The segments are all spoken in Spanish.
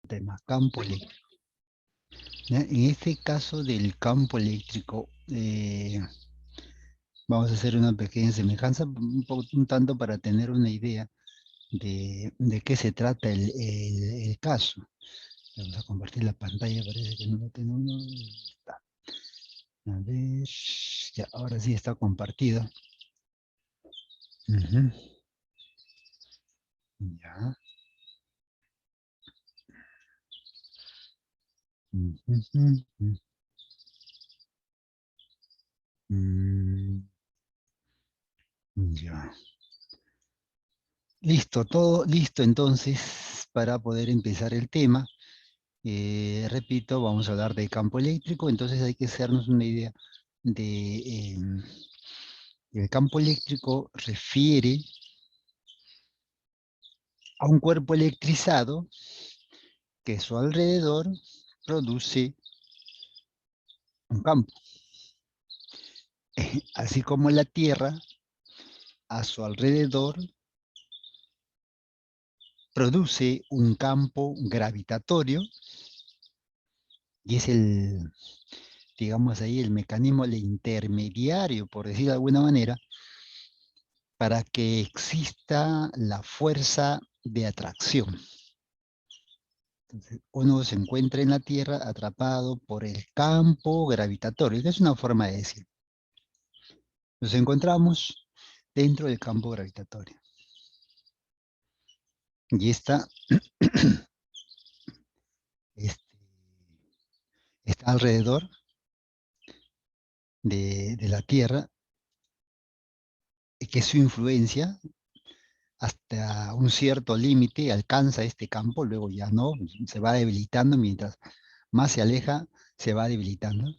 tema, campo eléctrico. ¿Ya? En este caso del campo eléctrico, vamos a hacer una pequeña semejanza, un tanto para tener una idea de qué se trata el caso. Vamos a compartir la pantalla, parece que no lo tenemos. Está. A ver, ya, ahora sí está compartido. Ya. Ya. Listo, todo listo entonces para poder empezar el tema. Repito, vamos a hablar de campo eléctrico, entonces hay que hacernos una idea de el campo eléctrico refiere a un cuerpo electrizado que a su alrededor produce un campo. Así como la Tierra a su alrededor produce un campo gravitatorio y es el, digamos ahí, el mecanismo el intermediario, por decir de alguna manera, para que exista la fuerza de atracción. Entonces, uno se encuentra en la Tierra atrapado por el campo gravitatorio. Esa es una forma de decir. Nos encontramos dentro del campo gravitatorio. Y está alrededor de la Tierra, y que su influencia hasta un cierto límite alcanza este campo, luego ya no, se va debilitando, mientras más se aleja, se va debilitando.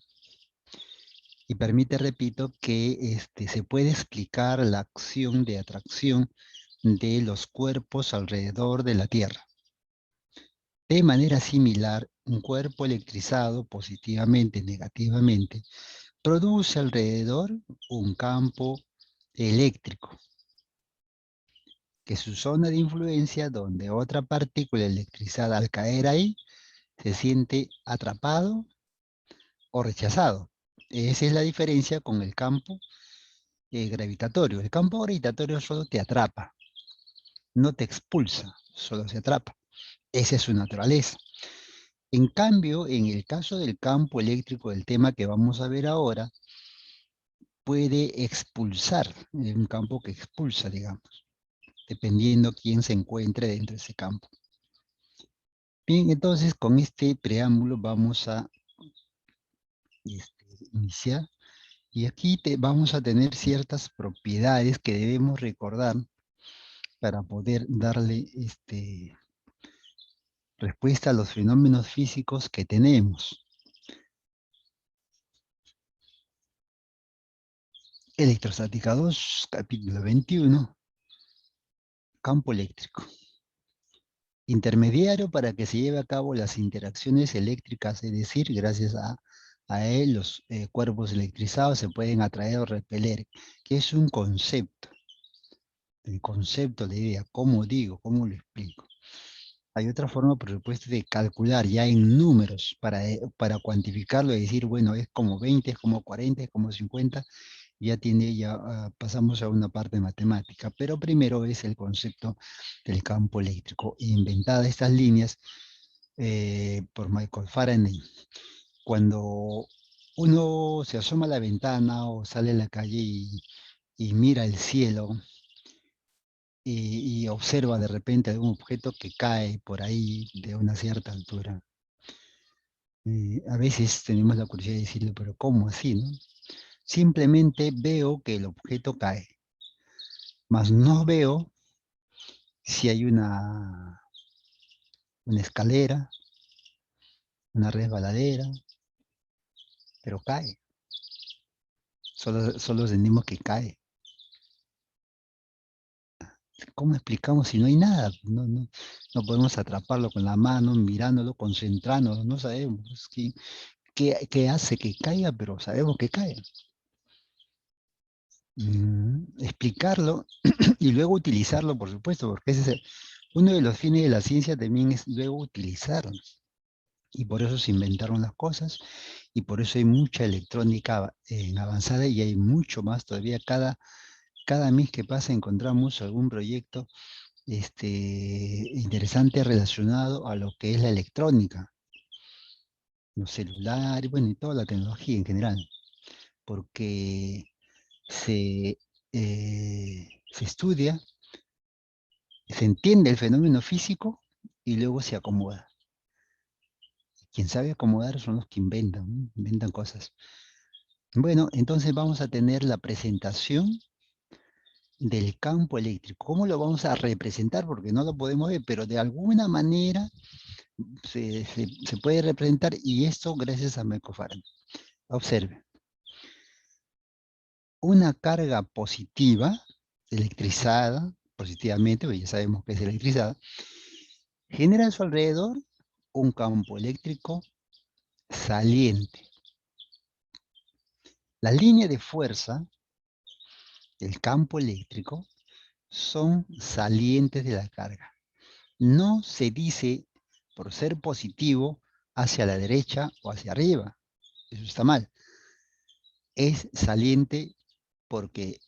Y permite, repito, que se puede explicar la acción de atracción de los cuerpos alrededor de la Tierra. De manera similar, un cuerpo electrizado positivamente, negativamente, produce alrededor un campo eléctrico, que su zona de influencia, donde otra partícula electrizada al caer ahí, se siente atrapado o rechazado. Esa es la diferencia con el campo gravitatorio. El campo gravitatorio solo te atrapa, no te expulsa, solo se atrapa. Esa es su naturaleza. En cambio, en el caso del campo eléctrico, del tema que vamos a ver ahora, puede expulsar, un campo que expulsa, digamos, dependiendo quién se encuentre dentro de ese campo. Bien, entonces con este preámbulo vamos a iniciar. Y aquí vamos a tener ciertas propiedades que debemos recordar para poder darle respuesta a los fenómenos físicos que tenemos. Electrostática 2, capítulo 21, campo eléctrico. Intermediario para que se lleve a cabo las interacciones eléctricas, es decir, gracias a él los cuerpos electrizados se pueden atraer o repeler, que es un concepto. El concepto, la idea, ¿cómo digo? ¿Cómo lo explico? Hay otra forma, por supuesto, de calcular ya en números para cuantificarlo y decir, bueno, es como 20, es como 40, es como 50, pasamos a una parte matemática. Pero primero es el concepto del campo eléctrico. Inventada estas líneas por Michael Faraday. Cuando uno se asoma a la ventana o sale a la calle y mira el cielo, y observa de repente algún objeto que cae por ahí de una cierta altura. A veces tenemos la curiosidad de decirle, pero ¿cómo así, no? Simplemente veo que el objeto cae, mas no veo si hay una escalera, una resbaladera, pero cae. Solo sentimos que cae. ¿Cómo explicamos si no hay nada? No podemos atraparlo con la mano, mirándolo, concentrándonos, no sabemos qué hace que caiga, pero sabemos que cae. Explicarlo y luego utilizarlo, por supuesto, porque ese Uno de los fines de la ciencia también es luego utilizarlos. Y por eso se inventaron las cosas, y por eso hay mucha electrónica avanzada, y hay mucho más todavía. Cada mes que pasa encontramos algún proyecto interesante relacionado a lo que es la electrónica, los celulares, bueno, y toda la tecnología en general, porque se, se estudia, se entiende el fenómeno físico y luego se acomoda. Quien sabe acomodar son los que inventan, ¿no? Inventan cosas. Bueno, entonces vamos a tener la presentación del campo eléctrico. ¿Cómo lo vamos a representar? Porque no lo podemos ver, pero de alguna manera se puede representar, y esto gracias a Michael Faraday. Observe, una carga positiva, electrizada, positivamente, porque ya sabemos que es electrizada, genera a su alrededor un campo eléctrico saliente. La línea de fuerza del campo eléctrico son salientes de la carga. No se dice, por ser positivo, hacia la derecha o hacia arriba. Eso está mal. Es saliente porque,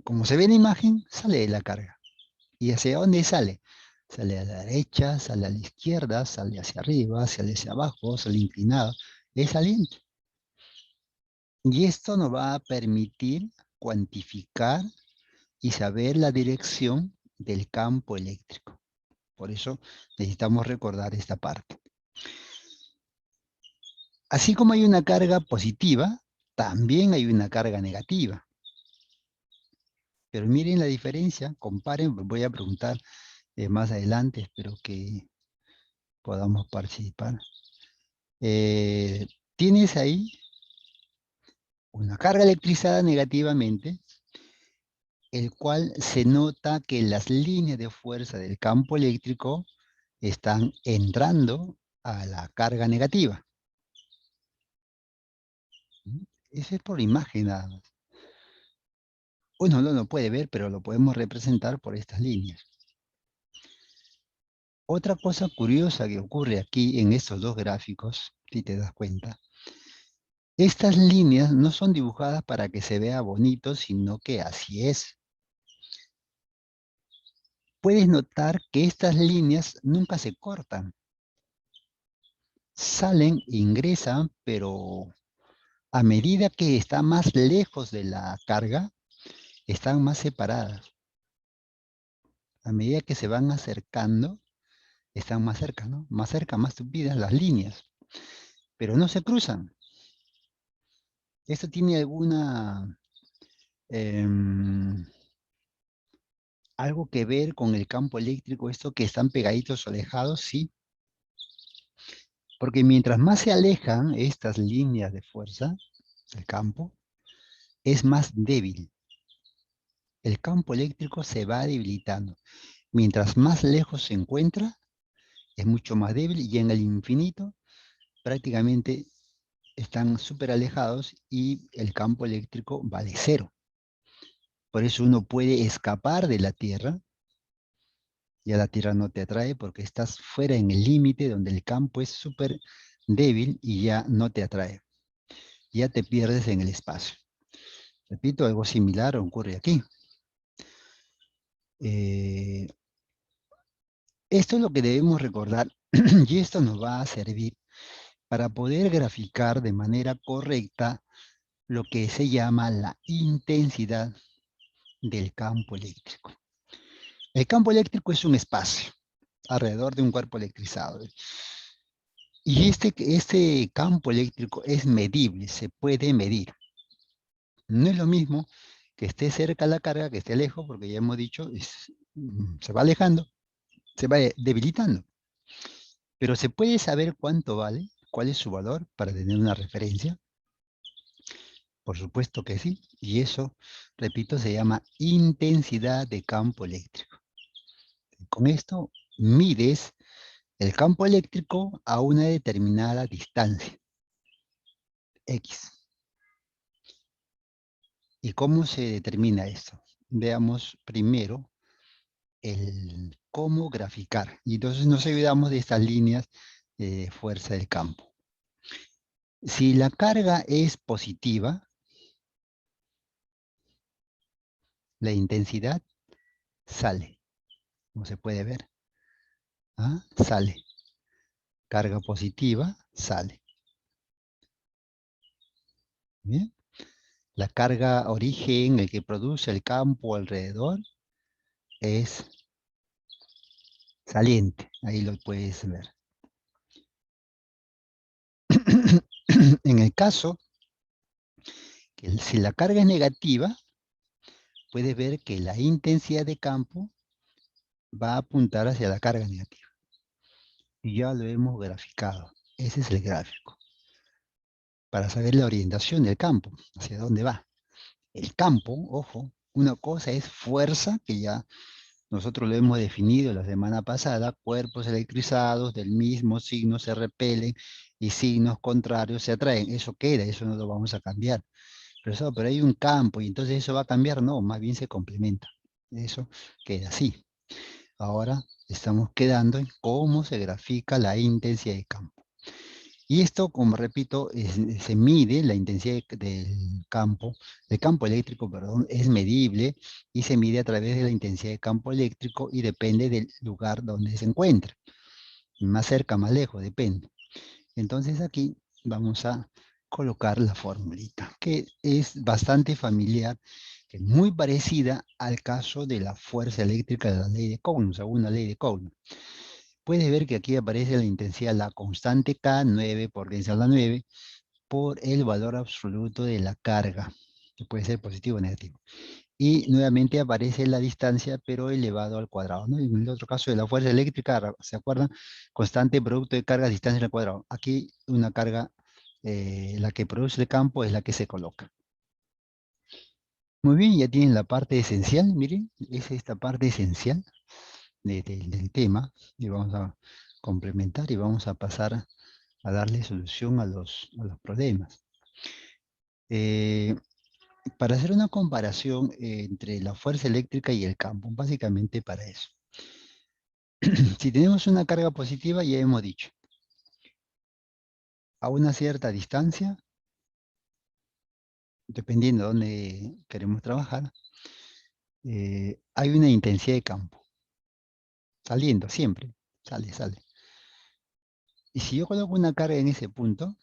como se ve en la imagen, sale de la carga. ¿Y hacia dónde sale? Sale a la derecha, sale a la izquierda, sale hacia arriba, sale hacia abajo, sale inclinado. Es saliente. Y esto nos va a permitir cuantificar y saber la dirección del campo eléctrico. Por eso necesitamos recordar esta parte. Así como hay una carga positiva, también hay una carga negativa. Pero miren la diferencia, comparen, voy a preguntar más adelante, espero que podamos participar. Eh, Tienes ahí una carga electrizada negativamente, el cual se nota que las líneas de fuerza del campo eléctrico están entrando a la carga negativa. Eso es por imagen nada más. Uno no lo puede ver, pero lo podemos representar por estas líneas. Otra cosa curiosa que ocurre aquí en estos dos gráficos, si te das cuenta, estas líneas no son dibujadas para que se vea bonito, sino que así es. Puedes notar que estas líneas nunca se cortan. Salen, ingresan, pero a medida que está más lejos de la carga, están más separadas. A medida que se van acercando, están más cerca, ¿no? Más cerca, más tupidas las líneas, pero no se cruzan. ¿Esto tiene alguna algo que ver con el campo eléctrico, esto que están pegaditos o alejados? Sí, porque mientras más se alejan estas líneas de fuerza del campo, es más débil. El campo eléctrico se va debilitando. Mientras más lejos se encuentra, es mucho más débil, y en el infinito prácticamente están súper alejados y el campo eléctrico vale cero. Por eso uno puede escapar de la Tierra. Ya la Tierra no te atrae porque estás fuera en el límite donde el campo es súper débil y ya no te atrae. Ya te pierdes en el espacio. Repito, algo similar ocurre aquí. Eh, Esto es lo que debemos recordar y esto nos va a servir para poder graficar de manera correcta lo que se llama la intensidad del campo eléctrico. El campo eléctrico es un espacio alrededor de un cuerpo electrizado. Y este campo eléctrico es medible, se puede medir. No es lo mismo que esté cerca la carga, que esté lejos, porque ya hemos dicho, se va alejando, se va debilitando. Pero se puede saber cuánto vale, cuál es su valor para tener una referencia. Por supuesto que sí. Y eso, repito, se llama intensidad de campo eléctrico. Con esto mides el campo eléctrico a una determinada distancia, X. ¿Y cómo se determina esto? Veamos primero cómo graficar. Y entonces nos olvidamos de estas líneas de fuerza del campo. Si la carga es positiva, la intensidad sale, como se puede ver. ¿Ah? Sale. Carga positiva, sale. ¿Bien? La carga origen, el que produce el campo alrededor, es saliente. Ahí lo puedes ver. En el caso que si la carga es negativa, puedes ver que la intensidad de campo va a apuntar hacia la carga negativa. Y ya lo hemos graficado. Ese es el gráfico. Para saber la orientación del campo, hacia dónde va. El campo, ojo, una cosa es fuerza, que ya nosotros lo hemos definido la semana pasada, cuerpos electrizados del mismo signo se repelen y signos contrarios se atraen. Eso queda, eso no lo vamos a cambiar. Pero hay un campo y entonces eso va a cambiar, no, más bien se complementa. Eso queda así. Ahora estamos quedando en cómo se grafica la intensidad de campo. Y esto, como repito, se mide la intensidad del campo eléctrico, perdón, es medible y se mide a través de la intensidad de campo eléctrico y depende del lugar donde se encuentre. Más cerca, más lejos, depende. Entonces aquí vamos a colocar la formulita, que es bastante familiar, que es muy parecida al caso de la fuerza eléctrica de la ley de Coulomb, según la ley de Coulomb. Puedes ver que aquí aparece la intensidad, la constante K, 9 por 10 a la 9, por el valor absoluto de la carga, que puede ser positivo o negativo. Y nuevamente aparece la distancia, pero elevado al cuadrado, ¿no? En el otro caso de la fuerza eléctrica, ¿se acuerdan? Constante producto de carga, distancia al cuadrado. Aquí una carga, la que produce el campo es la que se coloca. Muy bien, ya tienen la parte esencial, miren, es esta parte esencial del tema, y vamos a complementar y vamos a pasar a darle solución a los problemas. Para hacer una comparación entre la fuerza eléctrica y el campo, básicamente para eso. Si tenemos una carga positiva, ya hemos dicho, a una cierta distancia, dependiendo de dónde queremos trabajar, hay una intensidad de campo, saliendo siempre, sale. Y si yo coloco una carga en ese punto,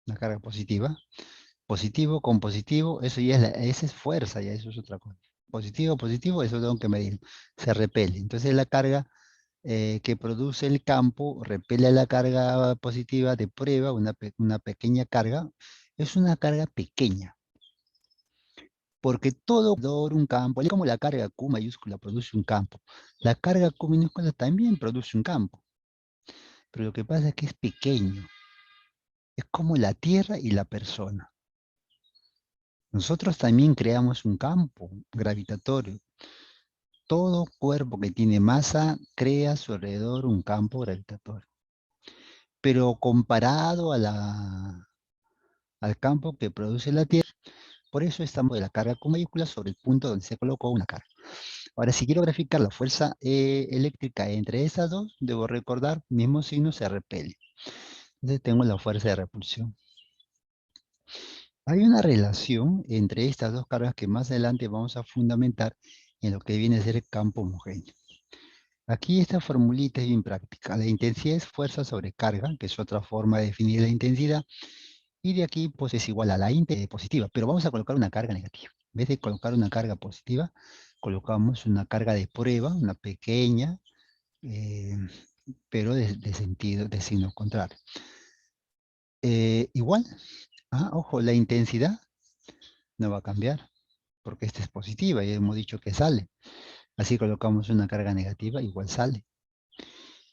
una carga positiva, positivo con positivo, eso ya esa es fuerza, ya eso es otra cosa. Positivo, eso tengo que medir, se repele. Entonces la carga que produce el campo repele a la carga positiva de prueba, una pequeña carga, es una carga pequeña, porque todo un campo, es como la carga Q mayúscula produce un campo, la carga Q minúscula también produce un campo, pero lo que pasa es que es pequeño, es como la Tierra y la persona. Nosotros también creamos un campo gravitatorio. Todo cuerpo que tiene masa crea a su alrededor un campo gravitatorio. Pero comparado al campo que produce la Tierra, por eso estamos de la carga con mayúsculas sobre el punto donde se colocó una carga. Ahora, si quiero graficar la fuerza eléctrica entre estas dos, debo recordar, mismo signo se repele. Entonces tengo la fuerza de repulsión. Hay una relación entre estas dos cargas que más adelante vamos a fundamentar en lo que viene a ser el campo homogéneo. Aquí esta formulita es bien práctica. La intensidad es fuerza sobre carga, que es otra forma de definir la intensidad. Y de aquí pues es igual a la intensidad positiva, pero vamos a colocar una carga negativa. En vez de colocar una carga positiva, colocamos una carga de prueba, una pequeña, eh, pero de sentido, de signo contrario. Igual, ojo, la intensidad no va a cambiar, porque esta es positiva y hemos dicho que sale. Así colocamos una carga negativa, igual sale.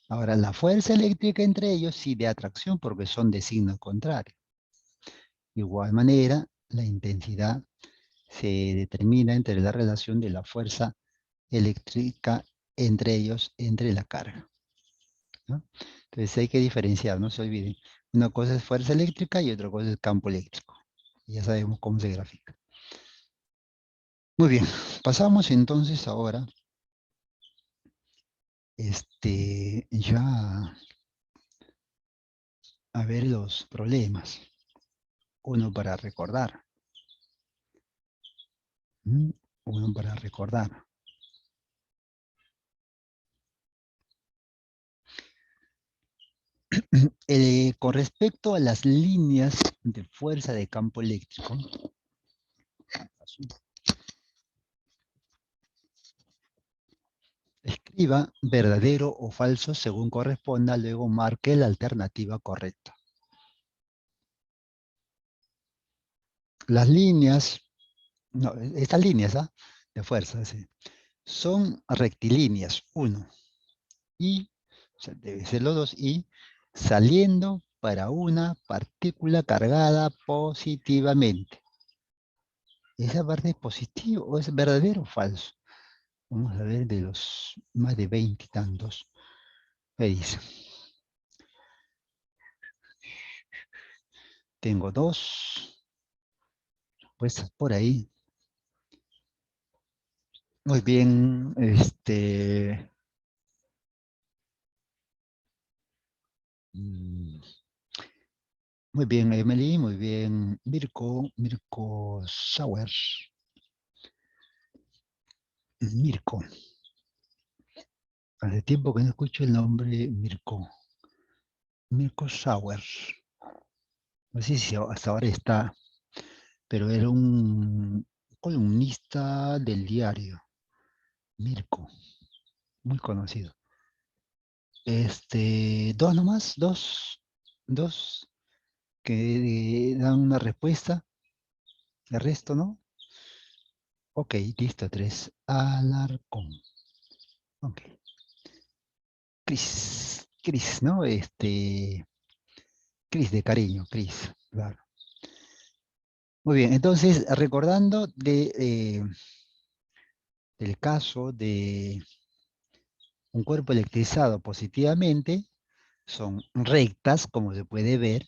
Ahora, la fuerza eléctrica entre ellos sí de atracción, porque son de signo contrario. De igual manera, la intensidad se determina entre la relación de la fuerza eléctrica entre ellos, entre la carga, ¿no? Entonces hay que diferenciar, no se olviden. Una cosa es fuerza eléctrica y otra cosa es campo eléctrico. Ya sabemos cómo se grafica. Muy bien, pasamos entonces ahora ya a ver los problemas. Uno para recordar. Uno para recordar. Con respecto a las líneas de fuerza de campo eléctrico, escriba verdadero o falso según corresponda, luego marque la alternativa correcta. Las líneas, no, estas líneas de fuerza, sí, son rectilíneas, 1, y, o sea, debe ser los dos, y saliendo para una partícula cargada positivamente. ¿Esa parte es positivo o es verdadero o falso? Vamos a ver de los más de 20 y tantos. ¿Qué dice? Tengo dos respuestas por ahí. Muy bien, mm, muy bien, Emily, muy bien, Mirko Sauer. Mirko. Hace tiempo que no escucho el nombre Mirko. Mirko Sauer. No sé si hasta ahora está, pero era un columnista del diario. Mirko, muy conocido. Dos nomás, dos que dan una respuesta, el resto no. Ok, listo, tres. Alarcón. Ok. Cris, ¿no? Cris de cariño, Cris, claro. Muy bien, entonces, recordando del caso de un cuerpo electrizado positivamente, son rectas, como se puede ver,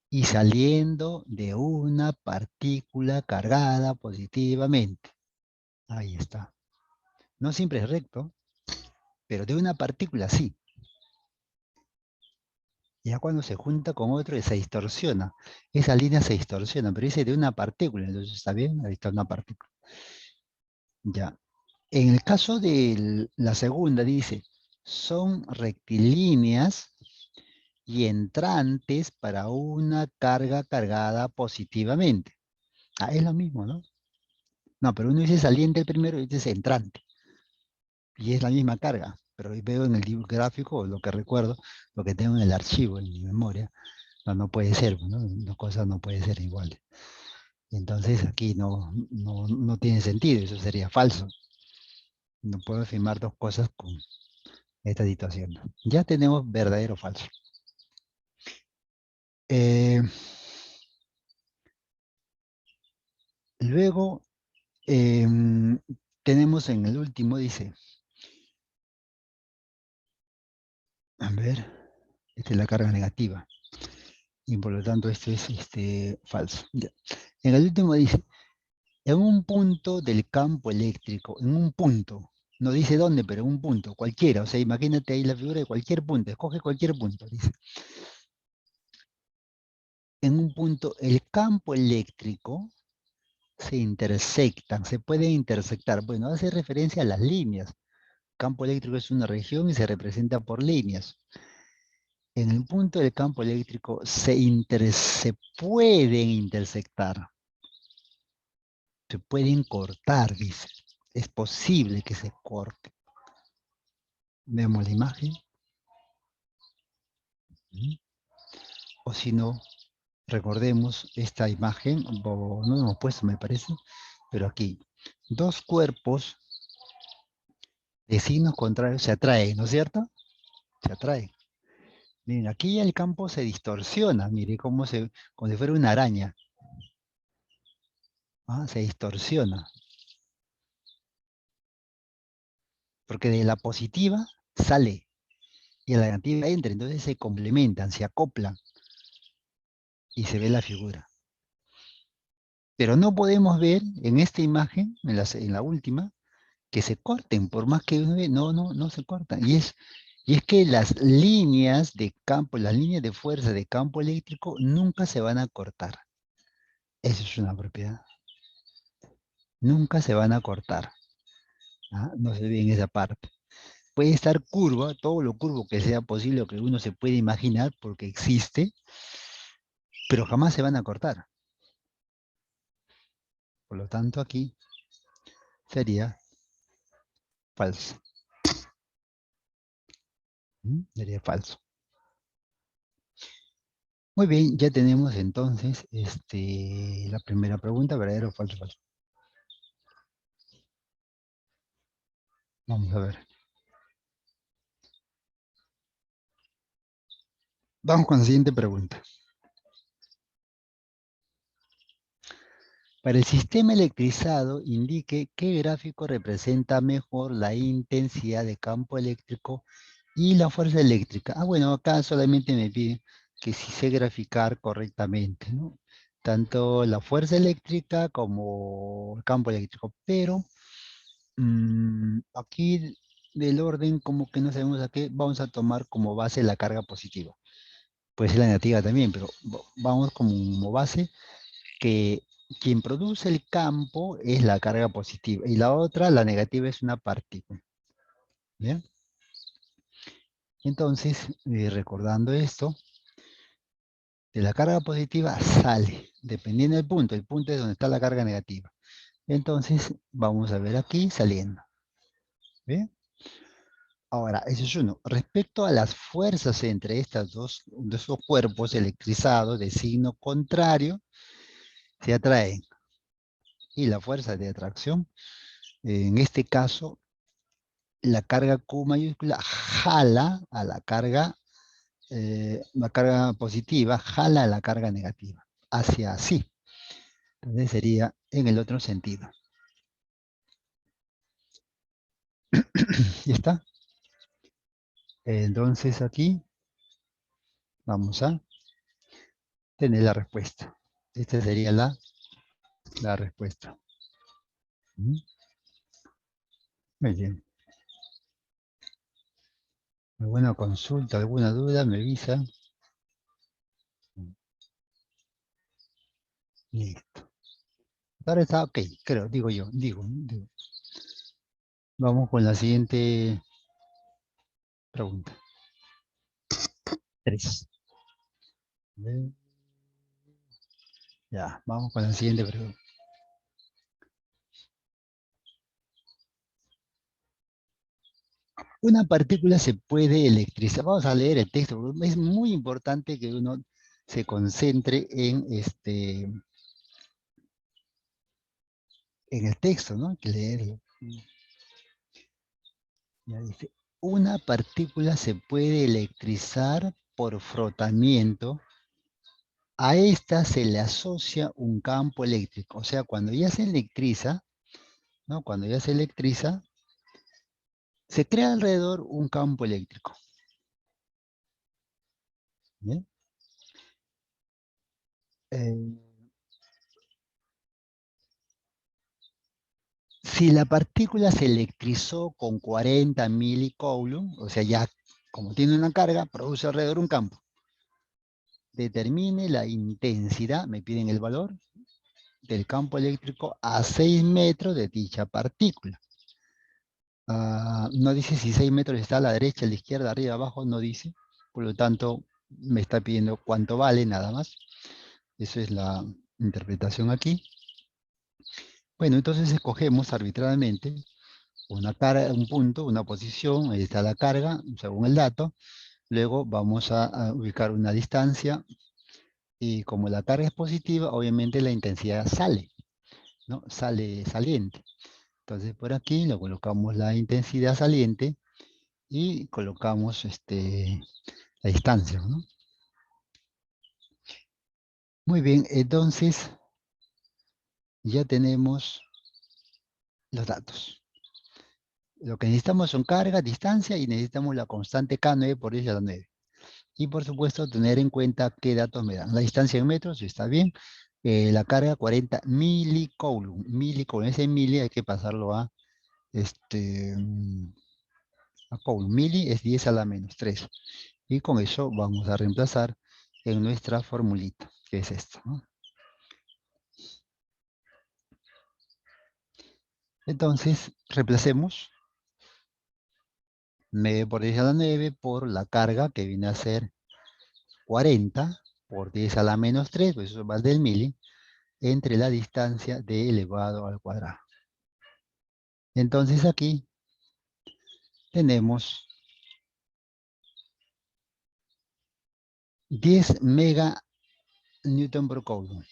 y saliendo de una partícula cargada positivamente. Ahí está. No siempre es recto, pero de una partícula sí. Ya cuando se junta con otro se distorsiona. Esa línea se distorsiona, pero dice de una partícula, entonces está bien, ahí está una partícula. Ya. En el caso de la segunda dice, son rectilíneas y entrantes para una carga cargada positivamente. Ah, es lo mismo, ¿no? No, pero uno dice saliente el primero y otro dice entrante. Y es la misma carga. Pero hoy veo en el gráfico, lo que recuerdo, lo que tengo en el archivo, en mi memoria, no puede ser, ¿no? Las cosas no pueden ser iguales. Entonces aquí no tiene sentido, eso sería falso. No puedo afirmar dos cosas con esta situación. Ya tenemos verdadero o falso. Eh, luego tenemos en el último, dice, a ver, esta es la carga negativa. Y por lo tanto esto es falso. Ya. En el último dice, en un punto del campo eléctrico, en un punto, no dice dónde, pero en un punto, cualquiera, o sea, imagínate ahí la figura de cualquier punto, escoge cualquier punto, dice. En un punto, el campo eléctrico se intersectan, se pueden intersectar. Bueno, hace referencia a las líneas. Campo eléctrico es una región y se representa por líneas. En el punto del campo eléctrico se pueden intersectar, se pueden cortar, dice. Es posible que se corte. Vemos la imagen. O si no, recordemos esta imagen, no lo hemos puesto me parece, pero aquí, dos cuerpos de signos contrarios se atraen, ¿no es cierto? Se atraen. Miren, aquí el campo se distorsiona, mire como si fuera una araña. Se distorsiona. Porque de la positiva sale y de la negativa entra, entonces se complementan, se acoplan y se ve la figura. Pero no podemos ver en esta imagen, en la última, que se corten, por más que uno ve, no se cortan. Y es que las líneas de campo, las líneas de fuerza de campo eléctrico nunca se van a cortar. Eso es una propiedad. Nunca se van a cortar. ¿Ah? No se ve en esa parte. Puede estar curva, todo lo curvo que sea posible o que uno se puede imaginar porque existe, pero jamás se van a cortar. Por lo tanto, aquí sería falso. Sería falso. Muy bien, ya tenemos entonces la primera pregunta, verdadero o falso, falso. Vamos a ver. Vamos con la siguiente pregunta. Para el sistema electrizado, indique qué gráfico representa mejor la intensidad de campo eléctrico y la fuerza eléctrica. Bueno, acá solamente me pide que si sé graficar correctamente, ¿no? Tanto la fuerza eléctrica como el campo eléctrico, pero aquí del orden como que no sabemos a qué, vamos a tomar como base la carga positiva. Puede ser la negativa también, pero vamos como base que quien produce el campo es la carga positiva y la otra, la negativa, es una partícula. ¿Bien? Entonces, recordando esto, de la carga positiva sale, dependiendo del punto. El punto es donde está la carga negativa. Entonces, vamos a ver aquí saliendo. ¿Bien? Ahora, eso es uno. Respecto a las fuerzas entre de estos cuerpos electrizados de signo contrario, se atraen. Y la fuerza de atracción, en este caso, la carga Q mayúscula jala a la carga positiva, jala a la carga negativa, hacia así. Entonces sería en el otro sentido. ¿Ya está? Entonces aquí vamos a tener la respuesta. Esta sería la respuesta. Muy bien. ¿Alguna consulta, alguna duda? Me avisa. Listo. Ahora está ok, creo, digo yo, digo. Vamos con la siguiente pregunta. 3. Ya, vamos con la siguiente pregunta. Una partícula se puede electrizar. Vamos a leer el texto, porque es muy importante que uno se concentre en el texto, ¿no? Hay que leerlo. Ya dice, una partícula se puede electrizar por frotamiento. A esta se le asocia un campo eléctrico. O sea, cuando ya se electriza, ¿no? Cuando ya se electriza, se crea alrededor un campo eléctrico. ¿Bien? Eh, Si la partícula se electrizó con 40 milicoulomb, o sea, ya como tiene una carga, produce alrededor un campo. Determine la intensidad, me piden el valor, del campo eléctrico a 6 metros de dicha partícula. No dice si 6 metros está a la derecha, a la izquierda, arriba, abajo, no dice. Por lo tanto, me está pidiendo cuánto vale, nada más. Esa es la interpretación aquí. Bueno, entonces escogemos arbitrariamente una carga, un punto, una posición, ahí está la carga, según el dato. Luego vamos a ubicar una distancia y como la carga es positiva, obviamente la intensidad sale, ¿no? Sale saliente. Entonces por aquí le colocamos la intensidad saliente y colocamos la distancia, ¿no? Muy bien, entonces ya tenemos los datos. Lo que necesitamos son carga, distancia y necesitamos la constante K9 por 10 a la 9. Y por supuesto tener en cuenta qué datos me dan. La distancia en metros, está bien. La carga 40 milicoulomb. Milicoulomb, ese mili hay que pasarlo a acá un mili es 10 a la menos 3. Y con eso vamos a reemplazar en nuestra formulita, que es esta, ¿no? Entonces, reemplacemos 9 por 10 a la 9 por la carga, que viene a ser 40 por 10 a la menos 3, pues eso va del mili, entre la distancia de elevado al cuadrado. Entonces aquí tenemos 10 mega Newton por coulomb.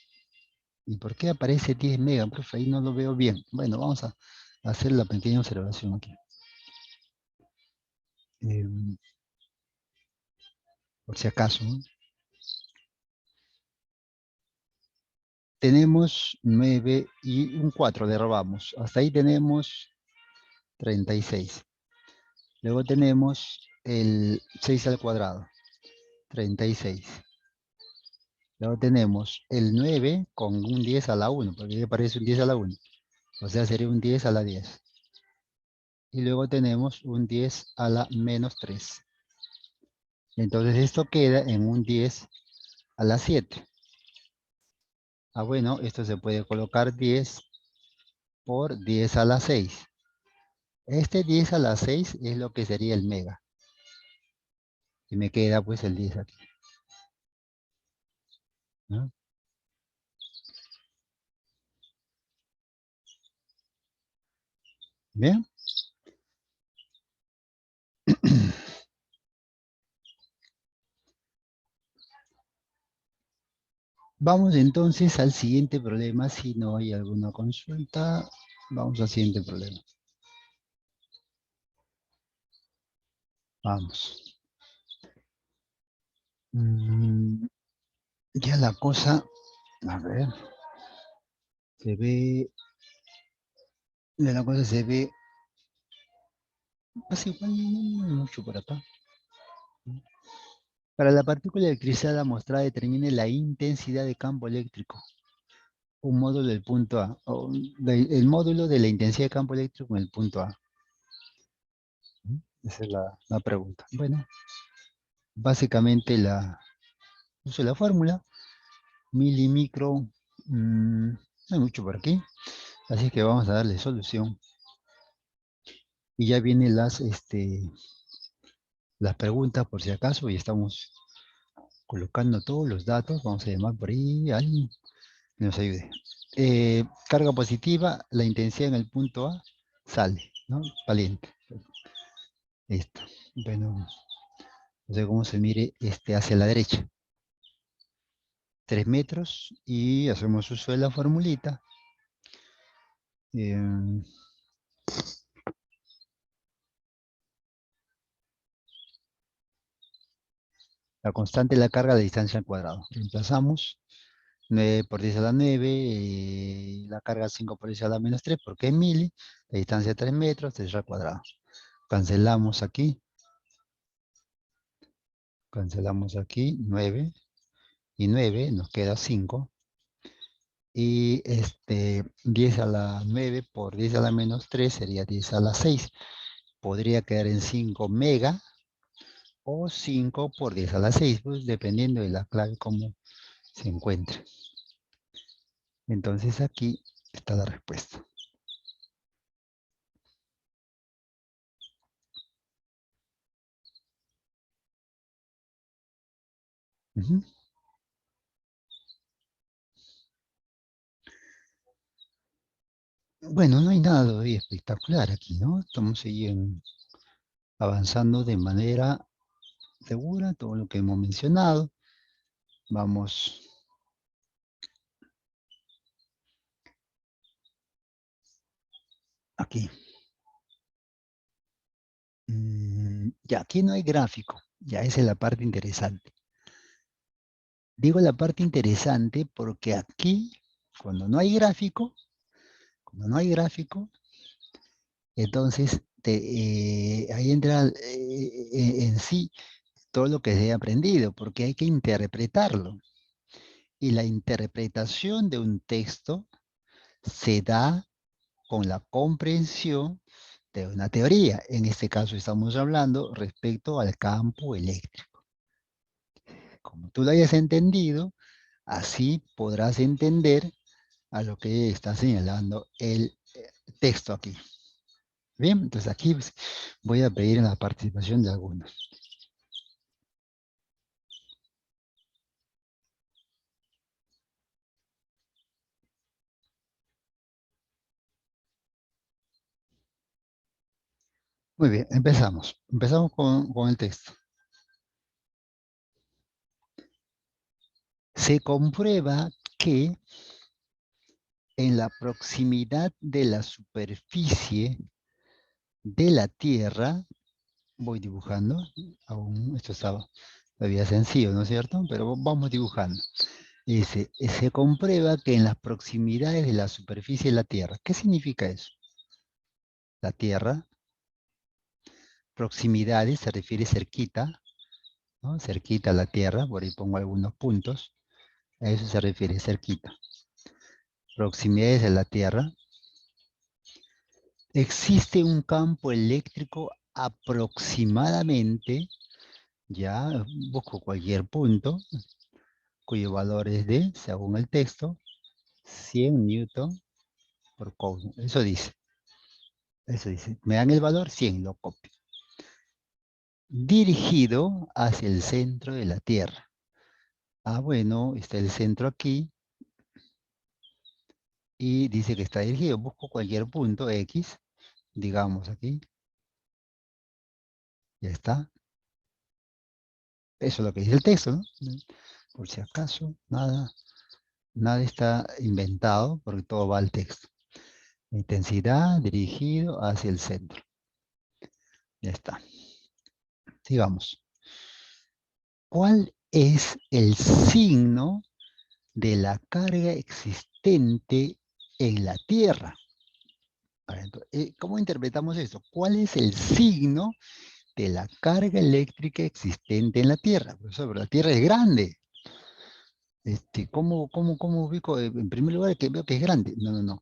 ¿Y por qué aparece 10 mega? Profe, ahí no lo veo bien. Bueno, vamos a hacer la pequeña observación aquí. Por si acaso, ¿no? Tenemos 9 y un 4 derrobamos. Hasta ahí tenemos 36. Luego tenemos el 6 al cuadrado, 36. Luego tenemos el 9 con un 10 a la 1, porque aquí aparece un 10 a la 1. O sea, sería un 10 a la 10. Y luego tenemos un 10 a la menos 3. Entonces esto queda en un 10 a la 7. Ah, bueno, esto se puede colocar 10 por 10 a la 6. Este 10 a la 6 es lo que sería el mega. Y me queda pues el 10 aquí, ¿no? Bien. Vamos entonces al siguiente problema. Si no hay alguna consulta, vamos al siguiente problema. Vamos. Ya la cosa, a ver, se ve, ya la cosa se ve, pasa igual, no hay mucho por acá. Para la partícula electrizada mostrada determine la intensidad de campo eléctrico. Un módulo del punto A, o el módulo de la intensidad de campo eléctrico en el punto A. Esa es la pregunta. Bueno, básicamente uso la fórmula, milimicro, no hay mucho por aquí, así que vamos a darle solución. Y ya vienen las preguntas por si acaso, y estamos colocando todos los datos. Vamos a llamar por ahí a alguien que nos ayude. Carga positiva, la intensidad en el punto A sale, ¿no? Valiente. Listo. Bueno, no sé cómo se mire hacia la derecha. 3 metros y hacemos uso de la formulita. La constante de la carga, la distancia al cuadrado. Reemplazamos 9 por 10 a la 9, la carga 5 por 10 a la menos 3, porque es mili, la distancia 3 metros, 3 al cuadrado. Cancelamos aquí 9 y 9, nos queda 5. Y 10 a la 9 por 10 a la menos 3 sería 10 a la 6. Podría quedar en 5 mega o 5 por 10 a la 6, pues dependiendo de la clave como se encuentre. Entonces aquí está la respuesta. Uh-huh. Bueno, no hay nada todavía espectacular aquí, ¿no? Estamos avanzando de manera segura, todo lo que hemos mencionado. Vamos aquí. Ya, aquí no hay gráfico. Ya esa es la parte interesante. Digo la parte interesante porque aquí, cuando no hay gráfico, entonces ahí entra en sí todo lo que se ha aprendido, porque hay que interpretarlo. Y la interpretación de un texto se da con la comprensión de una teoría. En este caso estamos hablando respecto al campo eléctrico. Como tú lo hayas entendido, así podrás entender a lo que está señalando el texto aquí. Bien, entonces aquí pues, voy a pedir la participación de algunos. Muy bien, empezamos. Empezamos con el texto. Se comprueba que en la proximidad de la superficie de la Tierra, voy dibujando, aún esto estaba todavía sencillo, ¿no es cierto? Pero vamos dibujando. Dice, se comprueba que en las proximidades de la superficie de la Tierra, ¿qué significa eso? La Tierra, proximidades, se refiere cerquita, ¿no? Cerquita a la Tierra, por ahí pongo algunos puntos, a eso se refiere cerquita. Proximidades de la Tierra. Existe un campo eléctrico aproximadamente, ya busco cualquier punto, cuyo valor es de, según el texto, 100 newton por coulomb. Eso dice. Eso dice. Me dan el valor 100, lo copio. Dirigido hacia el centro de la Tierra. Ah, bueno, está el centro aquí. Y dice que está dirigido. Busco cualquier punto X, digamos aquí. Ya está. Eso es lo que dice el texto, ¿no? Por si acaso, nada está inventado porque todo va al texto. Intensidad dirigido hacia el centro. Ya está. Sigamos. ¿Cuál es el signo de la carga existente en la Tierra? ¿Cómo interpretamos esto? ¿Cuál es el signo de la carga eléctrica existente en la Tierra? Profesor, la Tierra es grande. ¿Cómo ubico? En primer lugar, que veo que es grande. No.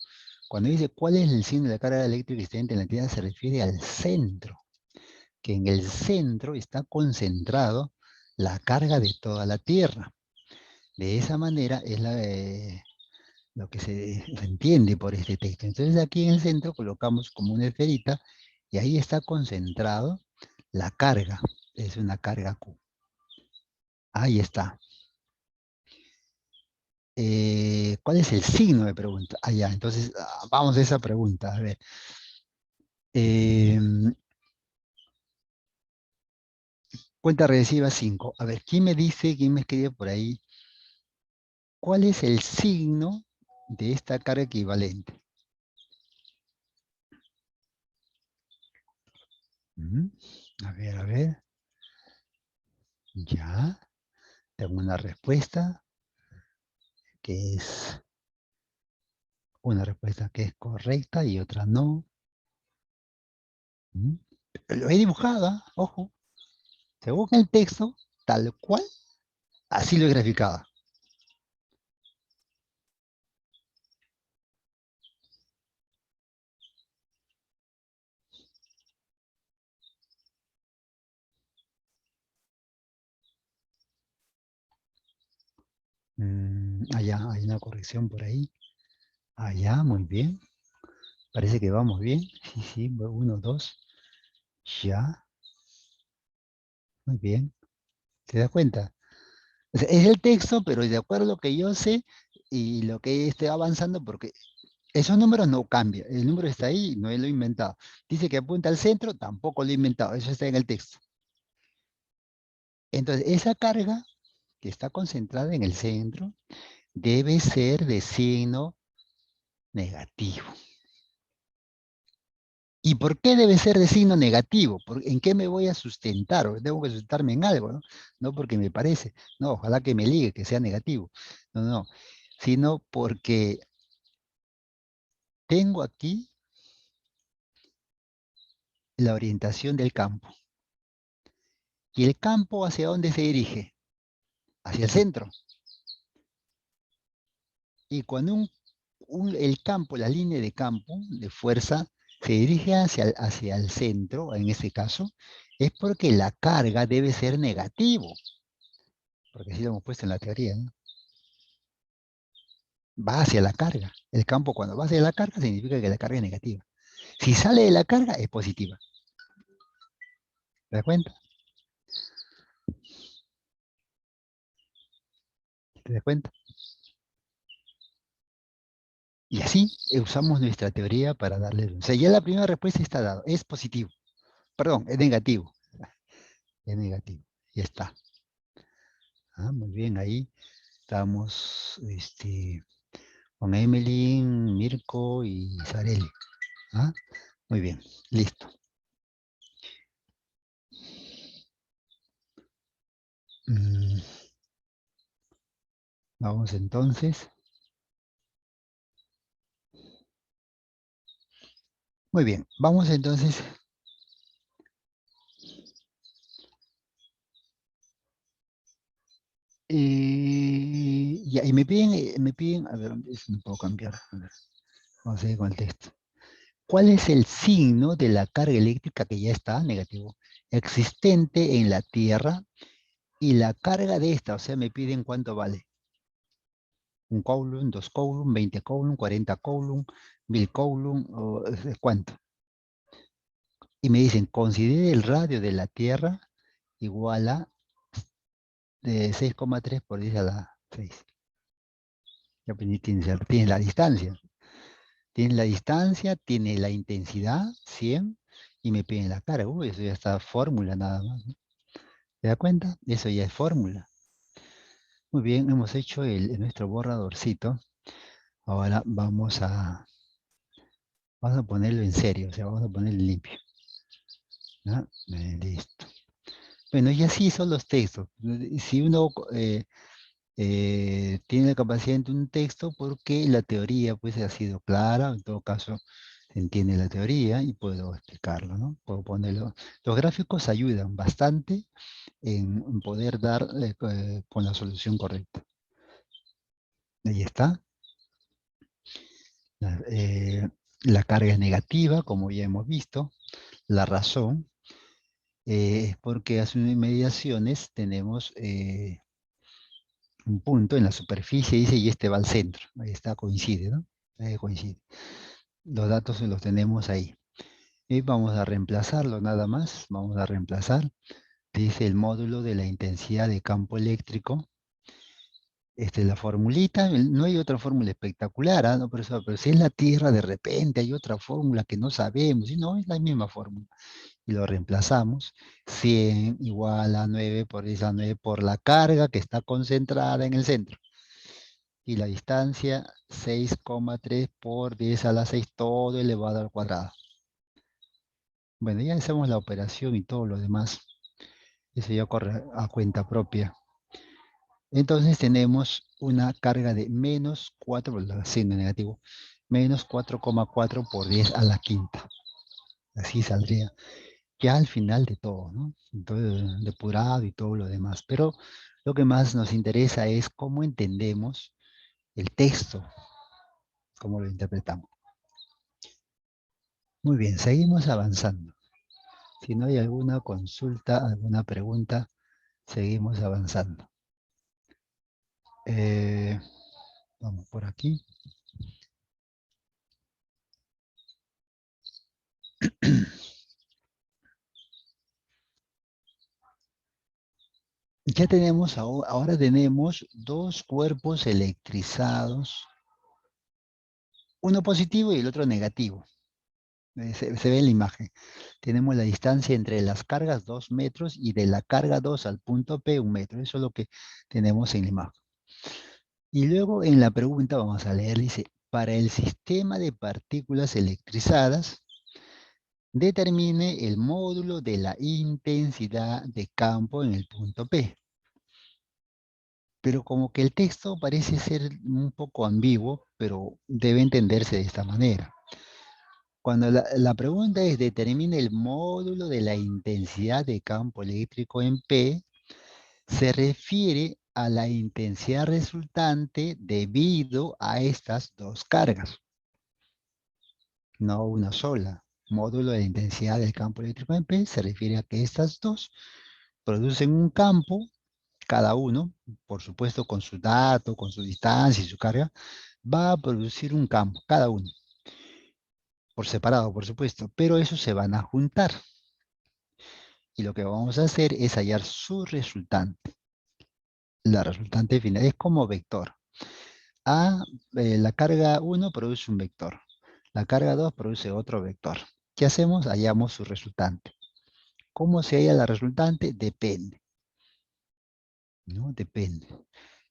Cuando dice cuál es el signo de la carga eléctrica existente en la Tierra, se refiere al centro. Que en el centro está concentrado la carga de toda la Tierra. De esa manera es lo que se entiende por este texto. Entonces aquí en el centro colocamos como una esferita y ahí está concentrado la carga. Es una carga Q. Ahí está. ¿Cuál es el signo de pregunta? Ah, ya, entonces vamos a esa pregunta. A ver. Cuenta regresiva 5. A ver, ¿quién me dice, quién me escribe por ahí? ¿Cuál es el signo de esta carga equivalente? A ver. Ya, tengo una respuesta que es una respuesta que es correcta y otra no. ¿Mm? Lo he dibujado, ¿ah? Ojo. Según el texto, tal cual, así lo he graficado. Allá hay una corrección por ahí. Allá, muy bien. Parece que vamos bien. Sí, 1, 2. Ya, muy bien. ¿Te das cuenta? O sea, es el texto, pero de acuerdo a lo que yo sé y lo que esté avanzando, porque esos números no cambian. El número está ahí, no lo he inventado. Dice que apunta al centro, tampoco lo he inventado. Eso está en el texto. Entonces, esa carga que está concentrada en el centro debe ser de signo negativo. ¿Y por qué debe ser de signo negativo? ¿En qué me voy a sustentar? ¿O debo que sustentarme en algo, ¿no? No porque me parece. No, ojalá que me ligue, que sea negativo. No. Sino porque tengo aquí la orientación del campo. ¿Y el campo hacia dónde se dirige? Hacia el centro. Y cuando el campo, la línea de campo de fuerza, se dirige hacia el centro, en este caso, es porque la carga debe ser negativo, porque así lo hemos puesto en la teoría, ¿no? Va hacia la carga. El campo cuando va hacia la carga significa que la carga es negativa. Si sale de la carga es positiva. ¿Te das cuenta? ¿Te das cuenta? Y así usamos nuestra teoría para darle... O sea, ya la primera respuesta está dada. Es positivo. Perdón, es negativo. Es negativo. Ya está. Ah, muy bien, ahí estamos con Emeline, Mirko y Sareli. ¿Ah? Muy bien, listo. Mm, vamos entonces. Muy bien, vamos entonces. Ya, y me piden, a ver, no puedo cambiar. A ver, vamos a seguir con el texto. ¿Cuál es el signo de la carga eléctrica que ya está negativo, existente en la Tierra y la carga de esta? O sea, me piden cuánto vale. Un coulomb, 2 coulomb, 20 coulomb, 40 coulomb, 1000 coulomb, o ¿cuánto? Y me dicen, considere el radio de la Tierra igual a de 6,3 por 10 a la 6. Ya pues, tiene la distancia. Tiene la distancia, tiene la intensidad, 100, y me piden la carga. Uy, eso ya está fórmula nada más, ¿no? ¿Te das cuenta? Eso ya es fórmula. Muy bien, hemos hecho nuestro borradorcito. Ahora vamos a ponerlo en serio, o sea, vamos a ponerlo limpio. ¿Ya? Listo. Bueno, y así son los textos. Si uno tiene la capacidad de un texto, porque la teoría pues ha sido clara, en todo caso se entiende la teoría y puedo explicarlo, ¿no? Puedo ponerlo. Los gráficos ayudan bastante en poder dar con la solución correcta. Ahí está. La, eh, la carga es negativa, como ya hemos visto. La razón es porque a sus inmediaciones tenemos un punto en la superficie, dice, y este va al centro. Ahí está, coincide, ¿no? Coincide. Los datos los tenemos ahí. Y vamos a reemplazarlo nada más. Vamos a reemplazar. Dice el módulo de la intensidad de campo eléctrico. Esta es la formulita. No hay otra fórmula espectacular, ¿ah? No, pero si es la Tierra, de repente hay otra fórmula que no sabemos. Y no, es la misma fórmula. Y lo reemplazamos. 100 igual a 9 por 10 a 9 por la carga que está concentrada en el centro. Y la distancia 6,3 por 10 a la 6 todo elevado al cuadrado. Bueno, ya hacemos la operación y todo lo demás. Eso ya corre a cuenta propia. Entonces tenemos una carga de menos 4, signo negativo, menos 4,4 por 10 a la quinta. Así saldría ya al final de todo, ¿no? Todo depurado y todo lo demás. Pero lo que más nos interesa es cómo entendemos el texto, cómo lo interpretamos. Muy bien, seguimos avanzando. Si no hay alguna consulta, alguna pregunta, seguimos avanzando. Vamos por aquí. Ya tenemos, ahora tenemos dos cuerpos electrizados, uno positivo y el otro negativo. Se ve en la imagen. Tenemos la distancia entre las cargas 2 metros y de la carga 2 al punto P 1 metro. Eso es lo que tenemos en la imagen. Y luego en la pregunta vamos a leer, dice, para el sistema de partículas electrizadas, determine el módulo de la intensidad de campo en el punto P. Pero como que el texto parece ser un poco ambiguo, pero debe entenderse de esta manera. Cuando la pregunta es, determine el módulo de la intensidad de campo eléctrico en P, se refiere a la intensidad resultante debido a estas dos cargas, no una sola. módulo de intensidad del campo eléctrico en P se refiere a que estas dos producen un campo, cada uno, por supuesto con su dato, con su distancia y su carga, va a producir un campo, cada uno, por separado, por supuesto, pero esos se van a juntar. Y lo que vamos a hacer es hallar su resultante. La resultante final es como vector. A, la carga 1 produce un vector. La carga 2 produce otro vector. ¿Qué hacemos? Hallamos su resultante. ¿Cómo se halla la resultante? Depende, ¿no? Depende.